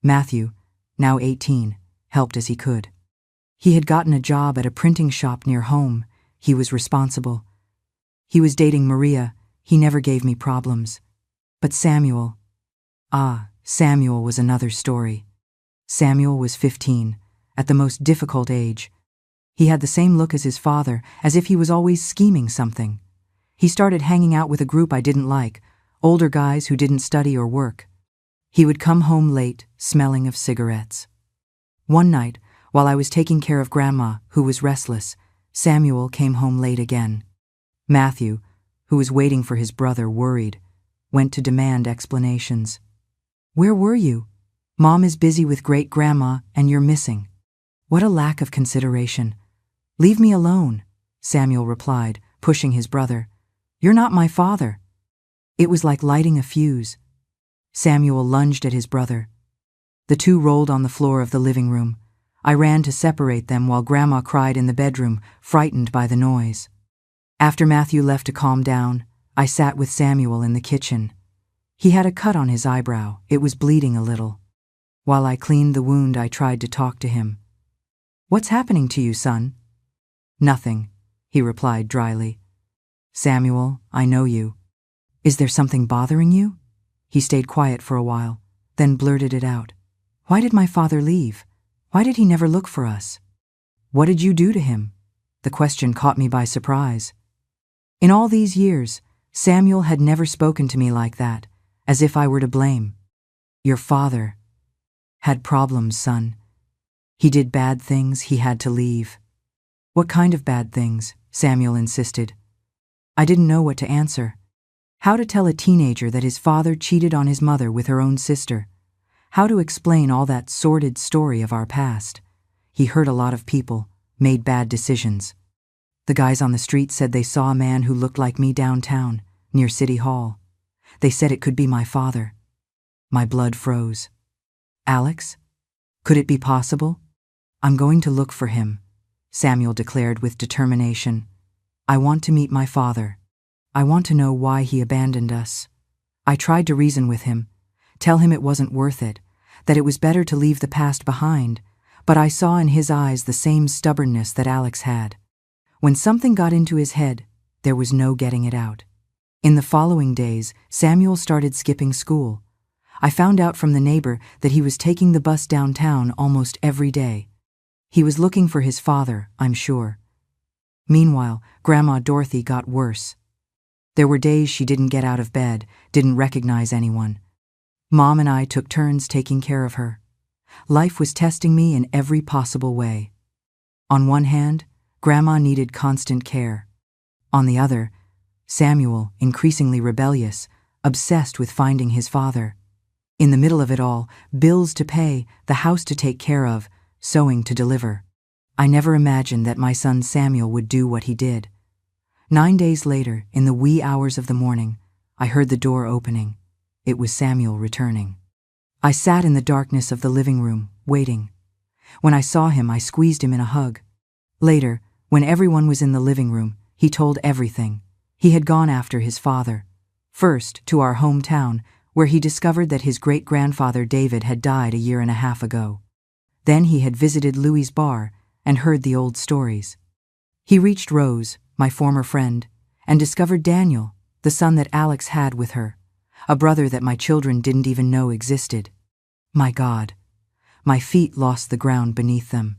Matthew, now 18, helped as he could. He had gotten a job at a printing shop near home. He was responsible. He was dating Maria. He never gave me problems. But Samuel was another story. Samuel was 15, at the most difficult age. He had the same look as his father, as if he was always scheming something. He started hanging out with a group I didn't like, older guys who didn't study or work. He would come home late, smelling of cigarettes. One night, while I was taking care of Grandma, who was restless, Samuel came home late again. Matthew, who was waiting for his brother, worried, went to demand explanations. "Where were you? Mom is busy with great-grandma, and you're missing." "What a lack of consideration." "Leave me alone," Samuel replied, pushing his brother. "You're not my father." It was like lighting a fuse. Samuel lunged at his brother. The two rolled on the floor of the living room. I ran to separate them while Grandma cried in the bedroom, frightened by the noise. After Matthew left to calm down, I sat with Samuel in the kitchen. He had a cut on his eyebrow. It was bleeding a little. While I cleaned the wound, I tried to talk to him. "What's happening to you, son?" "Nothing," he replied dryly. "Samuel, I know you. Is there something bothering you?" He stayed quiet for a while, then blurted it out. "Why did my father leave? Why did he never look for us? What did you do to him?" The question caught me by surprise. In all these years, Samuel had never spoken to me like that, as if I were to blame. "Your father had problems, son. He did bad things, he had to leave." "What kind of bad things?" Samuel insisted. I didn't know what to answer. How to tell a teenager that his father cheated on his mother with her own sister? How to explain all that sordid story of our past? He hurt a lot of people, made bad decisions. The guys on the street said they saw a man who looked like me downtown, near City Hall. They said it could be my father. My blood froze. "Alex? Could it be possible?" "I'm going to look for him," Samuel declared with determination. "I want to meet my father. I want to know why he abandoned us." I tried to reason with him, tell him it wasn't worth it, that it was better to leave the past behind, but I saw in his eyes the same stubbornness that Alex had. When something got into his head, there was no getting it out. In the following days, Samuel started skipping school. I found out from the neighbor that he was taking the bus downtown almost every day. He was looking for his father, I'm sure. Meanwhile, Grandma Dorothy got worse. There were days she didn't get out of bed, didn't recognize anyone. Mom and I took turns taking care of her. Life was testing me in every possible way. On one hand, Grandma needed constant care. On the other, Samuel, increasingly rebellious, obsessed with finding his father. In the middle of it all, bills to pay, the house to take care of, sewing to deliver. I never imagined that my son Samuel would do what he did. 9 days later, in the wee hours of the morning, I heard the door opening. It was Samuel returning. I sat in the darkness of the living room, waiting. When I saw him, I squeezed him in a hug. Later, when everyone was in the living room, he told everything. He had gone after his father. First, to our hometown, where he discovered that his great-grandfather David had died a year and a half ago. Then he had visited Louis's bar and heard the old stories. He reached Rose, my former friend, and discovered Daniel, the son that Alex had with her, a brother that my children didn't even know existed. My God. My feet lost the ground beneath them.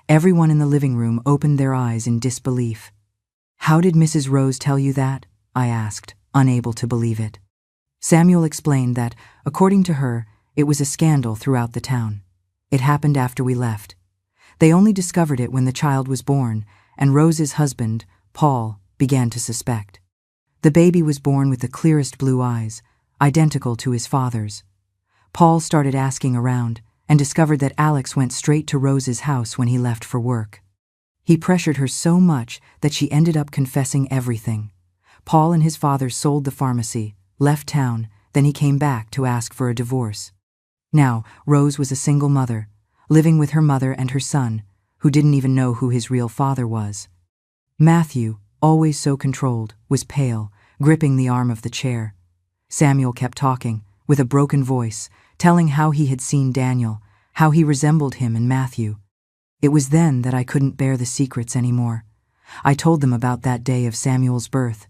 Everyone in the living room opened their eyes in disbelief. "How did Mrs. Rose tell you that?" I asked, unable to believe it. Samuel explained that, according to her, it was a scandal throughout the town. It happened after we left. They only discovered it when the child was born, and Rose's husband, Paul, began to suspect. The baby was born with the clearest blue eyes, identical to his father's. Paul started asking around and discovered that Alex went straight to Rose's house when he left for work. He pressured her so much that she ended up confessing everything. Paul and his father sold the pharmacy, left town, then he came back to ask for a divorce. Now, Rose was a single mother, living with her mother and her son, who didn't even know who his real father was. Matthew, always so controlled, was pale, gripping the arm of the chair. Samuel kept talking, with a broken voice, telling how he had seen Daniel, how he resembled him and Matthew. It was then that I couldn't bear the secrets anymore. I told them about that day of Samuel's birth.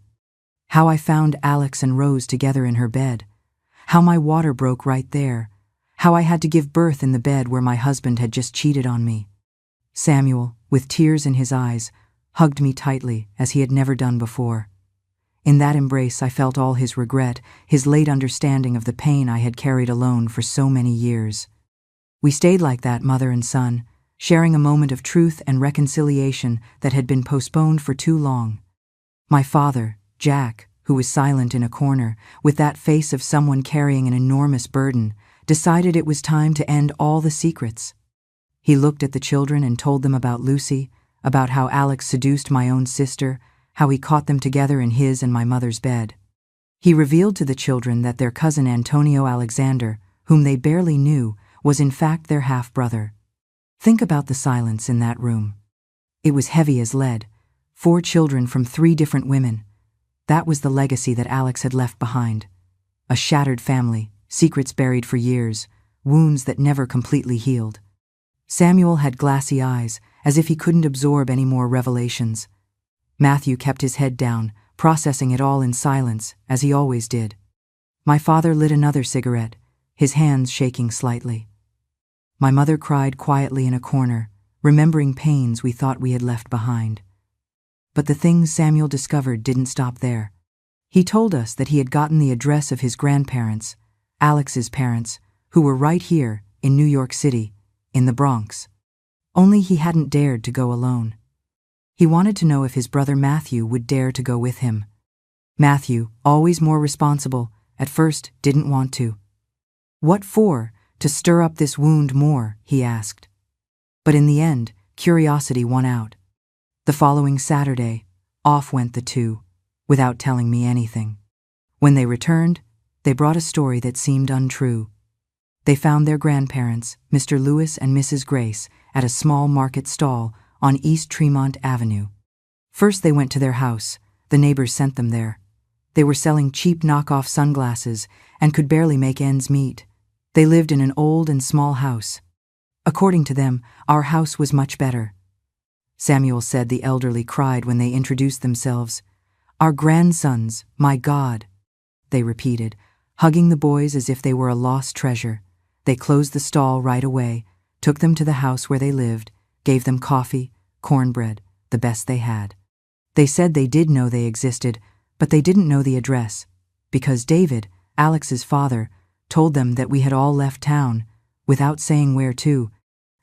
How I found Alex and Rose together in her bed. How my water broke right there. How I had to give birth in the bed where my husband had just cheated on me. Samuel, with tears in his eyes, hugged me tightly as he had never done before. In that embrace I felt all his regret, his late understanding of the pain I had carried alone for so many years. We stayed like that, mother and son, sharing a moment of truth and reconciliation that had been postponed for too long. My father, Jack, who was silent in a corner, with that face of someone carrying an enormous burden, decided it was time to end all the secrets. He looked at the children and told them about Lucy, about how Alex seduced my own sister, how he caught them together in his and my mother's bed. He revealed to the children that their cousin Antonio Alexander, whom they barely knew, was in fact their half-brother. Think about the silence in that room. It was heavy as lead. 4 children from 3 different women. That was the legacy that Alex had left behind. A shattered family, secrets buried for years, wounds that never completely healed. Samuel had glassy eyes, as if he couldn't absorb any more revelations. Matthew kept his head down, processing it all in silence, as he always did. My father lit another cigarette, his hands shaking slightly. My mother cried quietly in a corner, remembering pains we thought we had left behind. But the things Samuel discovered didn't stop there. He told us that he had gotten the address of his grandparents, Alex's parents, who were right here, in New York City, in the Bronx. Only he hadn't dared to go alone. He wanted to know if his brother Matthew would dare to go with him. Matthew, always more responsible, at first didn't want to. "What for? To stir up this wound more?" he asked. But in the end, curiosity won out. The following Saturday, off went the two, without telling me anything. When they returned, they brought a story that seemed untrue. They found their grandparents, Mr. Lewis and Mrs. Grace, at a small market stall on East Tremont Avenue. First they went to their house. The neighbors sent them there. They were selling cheap knockoff sunglasses and could barely make ends meet. They lived in an old and small house. According to them, our house was much better. Samuel said the elderly cried when they introduced themselves. "Our grandsons, my God," they repeated, hugging the boys as if they were a lost treasure. They closed the stall right away, took them to the house where they lived, gave them coffee, cornbread, the best they had. They said they did know they existed, but they didn't know the address, because David, Alex's father, told them that we had all left town, without saying where to,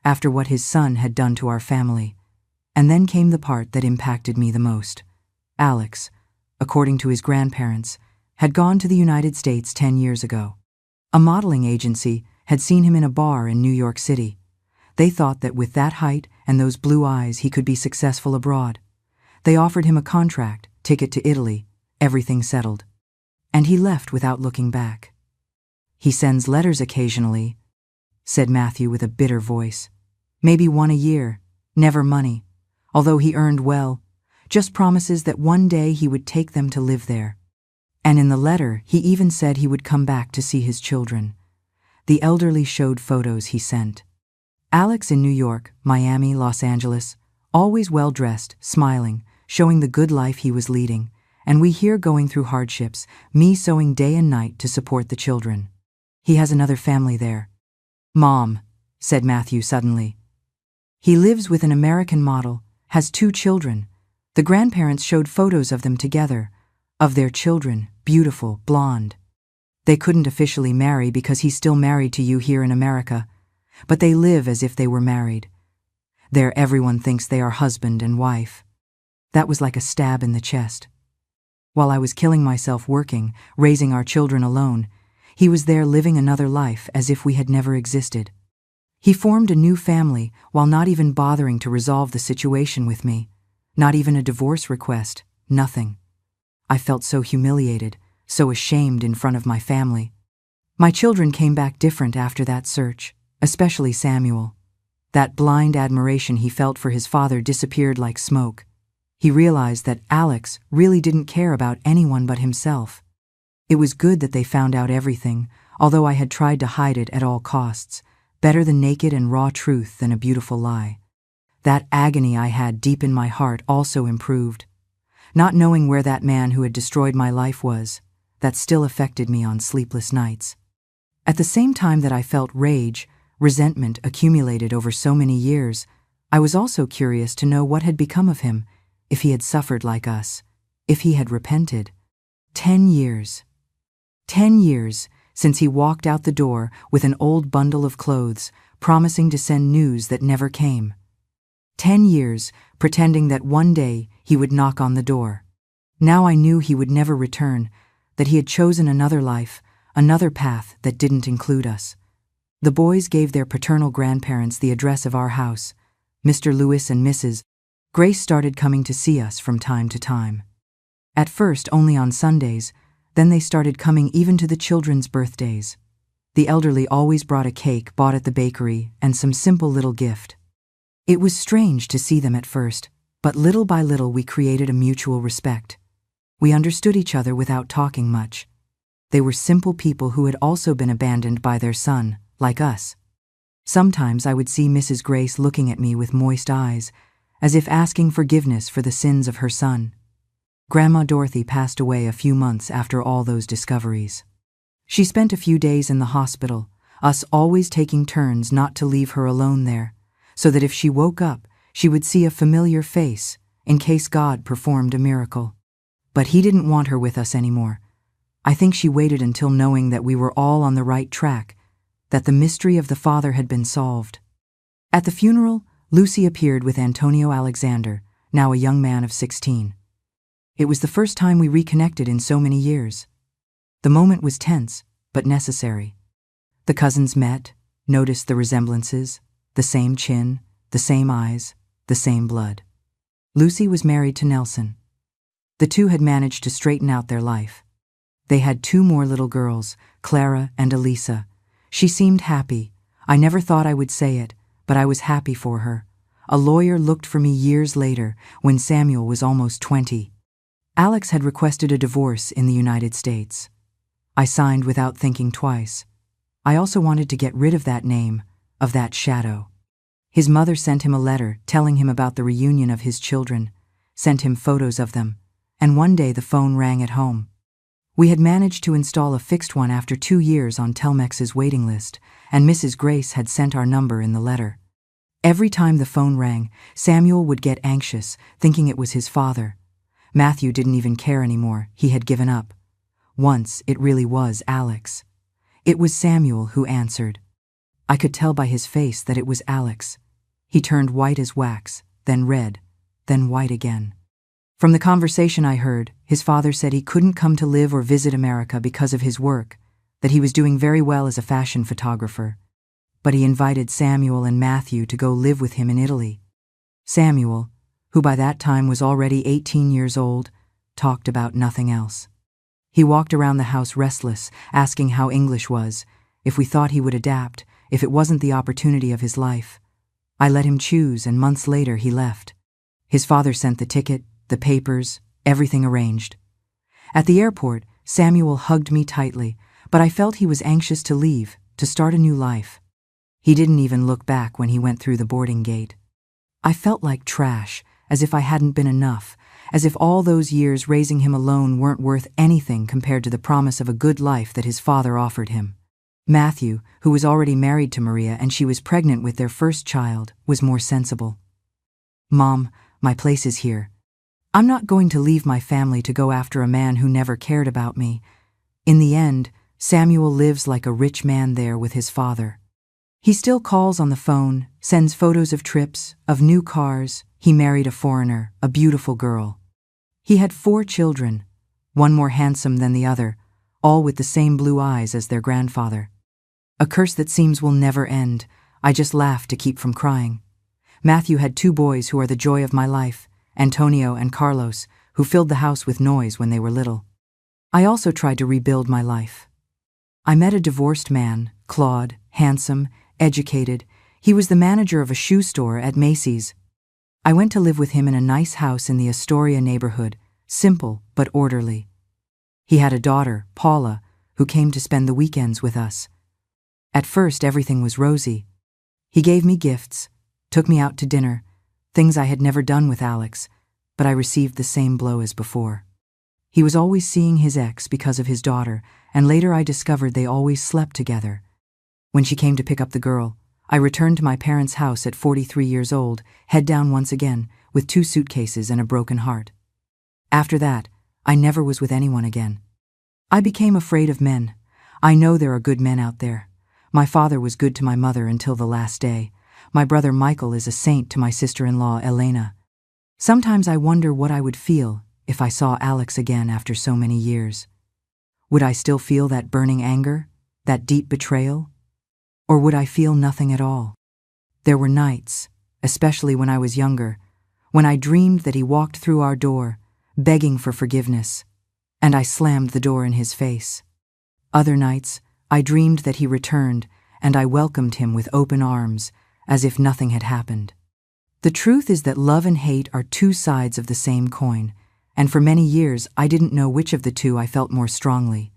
after what his son had done to our family. And then came the part that impacted me the most. Alex, according to his grandparents, had gone to the United States 10 years ago. A modeling agency had seen him in a bar in New York City. They thought that with that height and those blue eyes he could be successful abroad. They offered him a contract, ticket to Italy, everything settled. And he left without looking back. He sends letters occasionally, said Matthew with a bitter voice. Maybe one a year, never money, although he earned well, just promises that one day he would take them to live there. And in the letter, he even said he would come back to see his children. The elderly showed photos he sent. Alex in New York, Miami, Los Angeles, always well-dressed, smiling, showing the good life he was leading, and we here going through hardships, me sewing day and night to support the children. He has another family there. Mom, said Matthew suddenly. He lives with an American model, has 2 children. The grandparents showed photos of them together, of their children, beautiful, blonde. They couldn't officially marry because he's still married to you here in America, but they live as if they were married. There everyone thinks they are husband and wife. That was like a stab in the chest. While I was killing myself working, raising our children alone, he was there living another life as if we had never existed. He formed a new family while not even bothering to resolve the situation with me. Not even a divorce request, nothing. I felt so humiliated, so ashamed in front of my family. My children came back different after that search, especially Samuel. That blind admiration he felt for his father disappeared like smoke. He realized that Alex really didn't care about anyone but himself. It was good that they found out everything, although I had tried to hide it at all costs. Better the naked and raw truth than a beautiful lie. That agony I had deep in my heart also improved. Not knowing where that man who had destroyed my life was, that still affected me on sleepless nights. At the same time that I felt rage, resentment accumulated over so many years, I was also curious to know what had become of him, if he had suffered like us, if he had repented. 10 years. 10 years since he walked out the door with an old bundle of clothes, promising to send news that never came. 10 years pretending that one day he would knock on the door. Now I knew he would never return, that he had chosen another life, another path that didn't include us. The boys gave their paternal grandparents the address of our house. Mr. Lewis and Mrs. Grace started coming to see us from time to time. At first only on Sundays, then they started coming even to the children's birthdays. The elderly always brought a cake bought at the bakery and some simple little gift. It was strange to see them at first, but little by little we created a mutual respect. We understood each other without talking much. They were simple people who had also been abandoned by their son, like us. Sometimes I would see Mrs. Grace looking at me with moist eyes, as if asking forgiveness for the sins of her son. Grandma Dorothy passed away a few months after all those discoveries. She spent a few days in the hospital, us always taking turns not to leave her alone there, so that if she woke up, she would see a familiar face, in case God performed a miracle. But he didn't want her with us anymore. I think she waited until knowing that we were all on the right track, that the mystery of the father had been solved. At the funeral, Lucy appeared with Antonio Alexander, now a young man of 16. It was the first time we reconnected in so many years. The moment was tense, but necessary. The cousins met, noticed the resemblances, the same chin, the same eyes, the same blood. Lucy was married to Nelson. The two had managed to straighten out their life. They had 2 more little girls, Clara and Elisa. She seemed happy. I never thought I would say it, but I was happy for her. A lawyer looked for me years later, when Samuel was almost 20. Alex had requested a divorce in the United States. I signed without thinking twice. I also wanted to get rid of that name, of that shadow. His mother sent him a letter telling him about the reunion of his children, sent him photos of them, and one day the phone rang at home. We had managed to install a fixed one after 2 years on Telmex's waiting list, and Mrs. Grace had sent our number in the letter. Every time the phone rang, Samuel would get anxious, thinking it was his father. Matthew didn't even care anymore, he had given up. Once it really was Alex. It was Samuel who answered. I could tell by his face that it was Alex. He turned white as wax, then red, then white again. From the conversation I heard, his father said he couldn't come to live or visit America because of his work, that he was doing very well as a fashion photographer. But he invited Samuel and Matthew to go live with him in Italy. Samuel, who by that time was already 18 years old, talked about nothing else. He walked around the house restless, asking how English was, if we thought he would adapt, if it wasn't the opportunity of his life. I let him choose, and months later he left. His father sent the ticket, the papers, everything arranged. At the airport, Samuel hugged me tightly, but I felt he was anxious to leave, to start a new life. He didn't even look back when he went through the boarding gate. I felt like trash, as if I hadn't been enough, as if all those years raising him alone weren't worth anything compared to the promise of a good life that his father offered him. Matthew, who was already married to Maria and she was pregnant with their first child, was more sensible. "Mom, my place is here. I'm not going to leave my family to go after a man who never cared about me." In the end, Samuel lives like a rich man there with his father. He still calls on the phone, sends photos of trips, of new cars. He married a foreigner, a beautiful girl. He had 4 children, one more handsome than the other, all with the same blue eyes as their grandfather. A curse that seems will never end. I just laugh to keep from crying. Matthew had 2 boys who are the joy of my life, Antonio and Carlos, who filled the house with noise when they were little. I also tried to rebuild my life. I met a divorced man, Claude, handsome, educated. He was the manager of a shoe store at Macy's. I went to live with him in a nice house in the Astoria neighborhood, simple but orderly. He had a daughter, Paula, who came to spend the weekends with us. At first, everything was rosy. He gave me gifts, took me out to dinner, things I had never done with Alex, but I received the same blow as before. He was always seeing his ex because of his daughter, and later I discovered they always slept together. When she came to pick up the girl, I returned to my parents' house at 43 years old, head down once again, with 2 suitcases and a broken heart. After that, I never was with anyone again. I became afraid of men. I know there are good men out there. My father was good to my mother until the last day. My brother Michael is a saint to my sister-in-law Elena. Sometimes I wonder what I would feel if I saw Alex again after so many years. Would I still feel that burning anger, that deep betrayal? Or would I feel nothing at all? There were nights, especially when I was younger, when I dreamed that he walked through our door, begging for forgiveness, and I slammed the door in his face. Other nights, I dreamed that he returned, and I welcomed him with open arms, as if nothing had happened. The truth is that love and hate are 2 sides of the same coin, and for many years I didn't know which of the 2 I felt more strongly.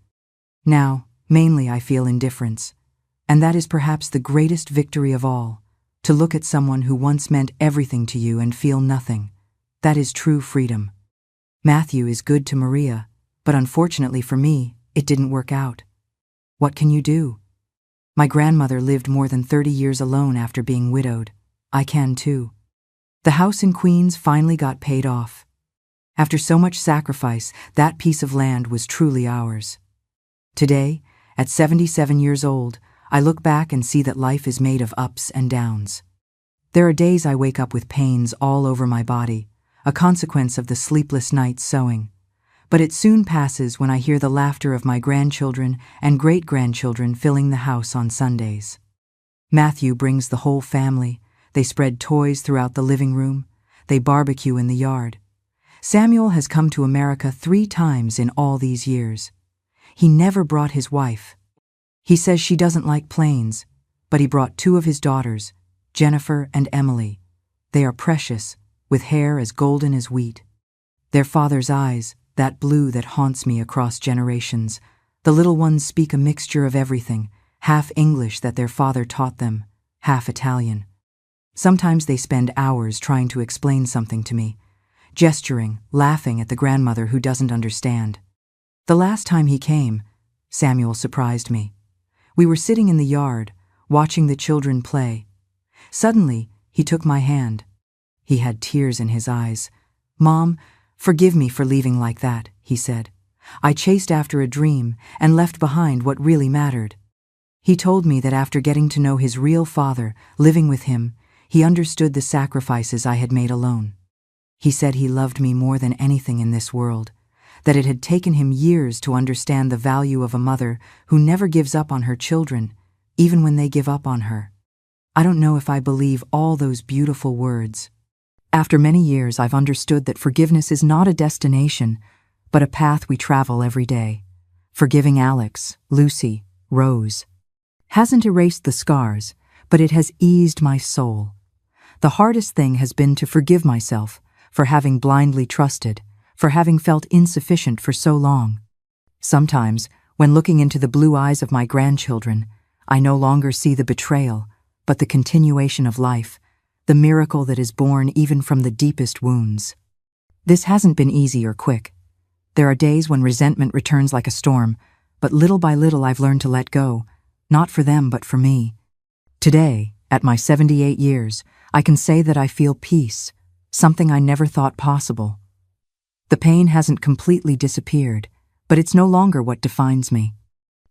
Now, mainly I feel indifference. And that is perhaps the greatest victory of all, to look at someone who once meant everything to you and feel nothing. That is true freedom. Matthew is good to Maria, but unfortunately for me, it didn't work out. What can you do? My grandmother lived more than 30 years alone after being widowed. I can too. The house in Queens finally got paid off. After so much sacrifice, that piece of land was truly ours. Today, at 77 years old, I look back and see that life is made of ups and downs. There are days I wake up with pains all over my body, a consequence of the sleepless nights sewing. But it soon passes when I hear the laughter of my grandchildren and great-grandchildren filling the house on Sundays. Matthew brings the whole family. They spread toys throughout the living room. They barbecue in the yard. Samuel has come to America 3 times in all these years. He never brought his wife. He says she doesn't like planes, but he brought 2 of his daughters, Jennifer and Emily. They are precious, with hair as golden as wheat. Their father's eyes, that blue that haunts me across generations. The little ones speak a mixture of everything, half English that their father taught them, half Italian. Sometimes they spend hours trying to explain something to me, gesturing, laughing at the grandmother who doesn't understand. The last time he came, Samuel surprised me. We were sitting in the yard, watching the children play. Suddenly, he took my hand. He had tears in his eyes. "Mom, forgive me for leaving like that," he said. "I chased after a dream and left behind what really mattered." He told me that after getting to know his real father, living with him, he understood the sacrifices I had made alone. He said he loved me more than anything in this world, that it had taken him years to understand the value of a mother who never gives up on her children, even when they give up on her. I don't know if I believe all those beautiful words. After many years, I've understood that forgiveness is not a destination, but a path we travel every day. forgiving Alex, Lucy, Rose. Hasn't erased the scars, but it has eased my soul. The hardest thing has been to forgive myself for having blindly trusted, for having felt insufficient for so long. Sometimes, when looking into the blue eyes of my grandchildren, I no longer see the betrayal, but the continuation of life, the miracle that is born even from the deepest wounds. This hasn't been easy or quick. There are days when resentment returns like a storm, but little by little I've learned to let go, not for them but for me. Today, at my 78 years, I can say that I feel peace, something I never thought possible. The pain hasn't completely disappeared, but it's no longer what defines me.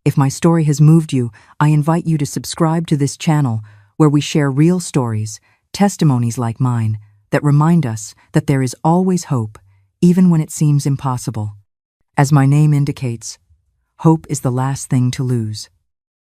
If my story has moved you, I invite you to subscribe to this channel where we share real stories, testimonies like mine, that remind us that there is always hope, even when it seems impossible. As my name indicates, hope is the last thing to lose.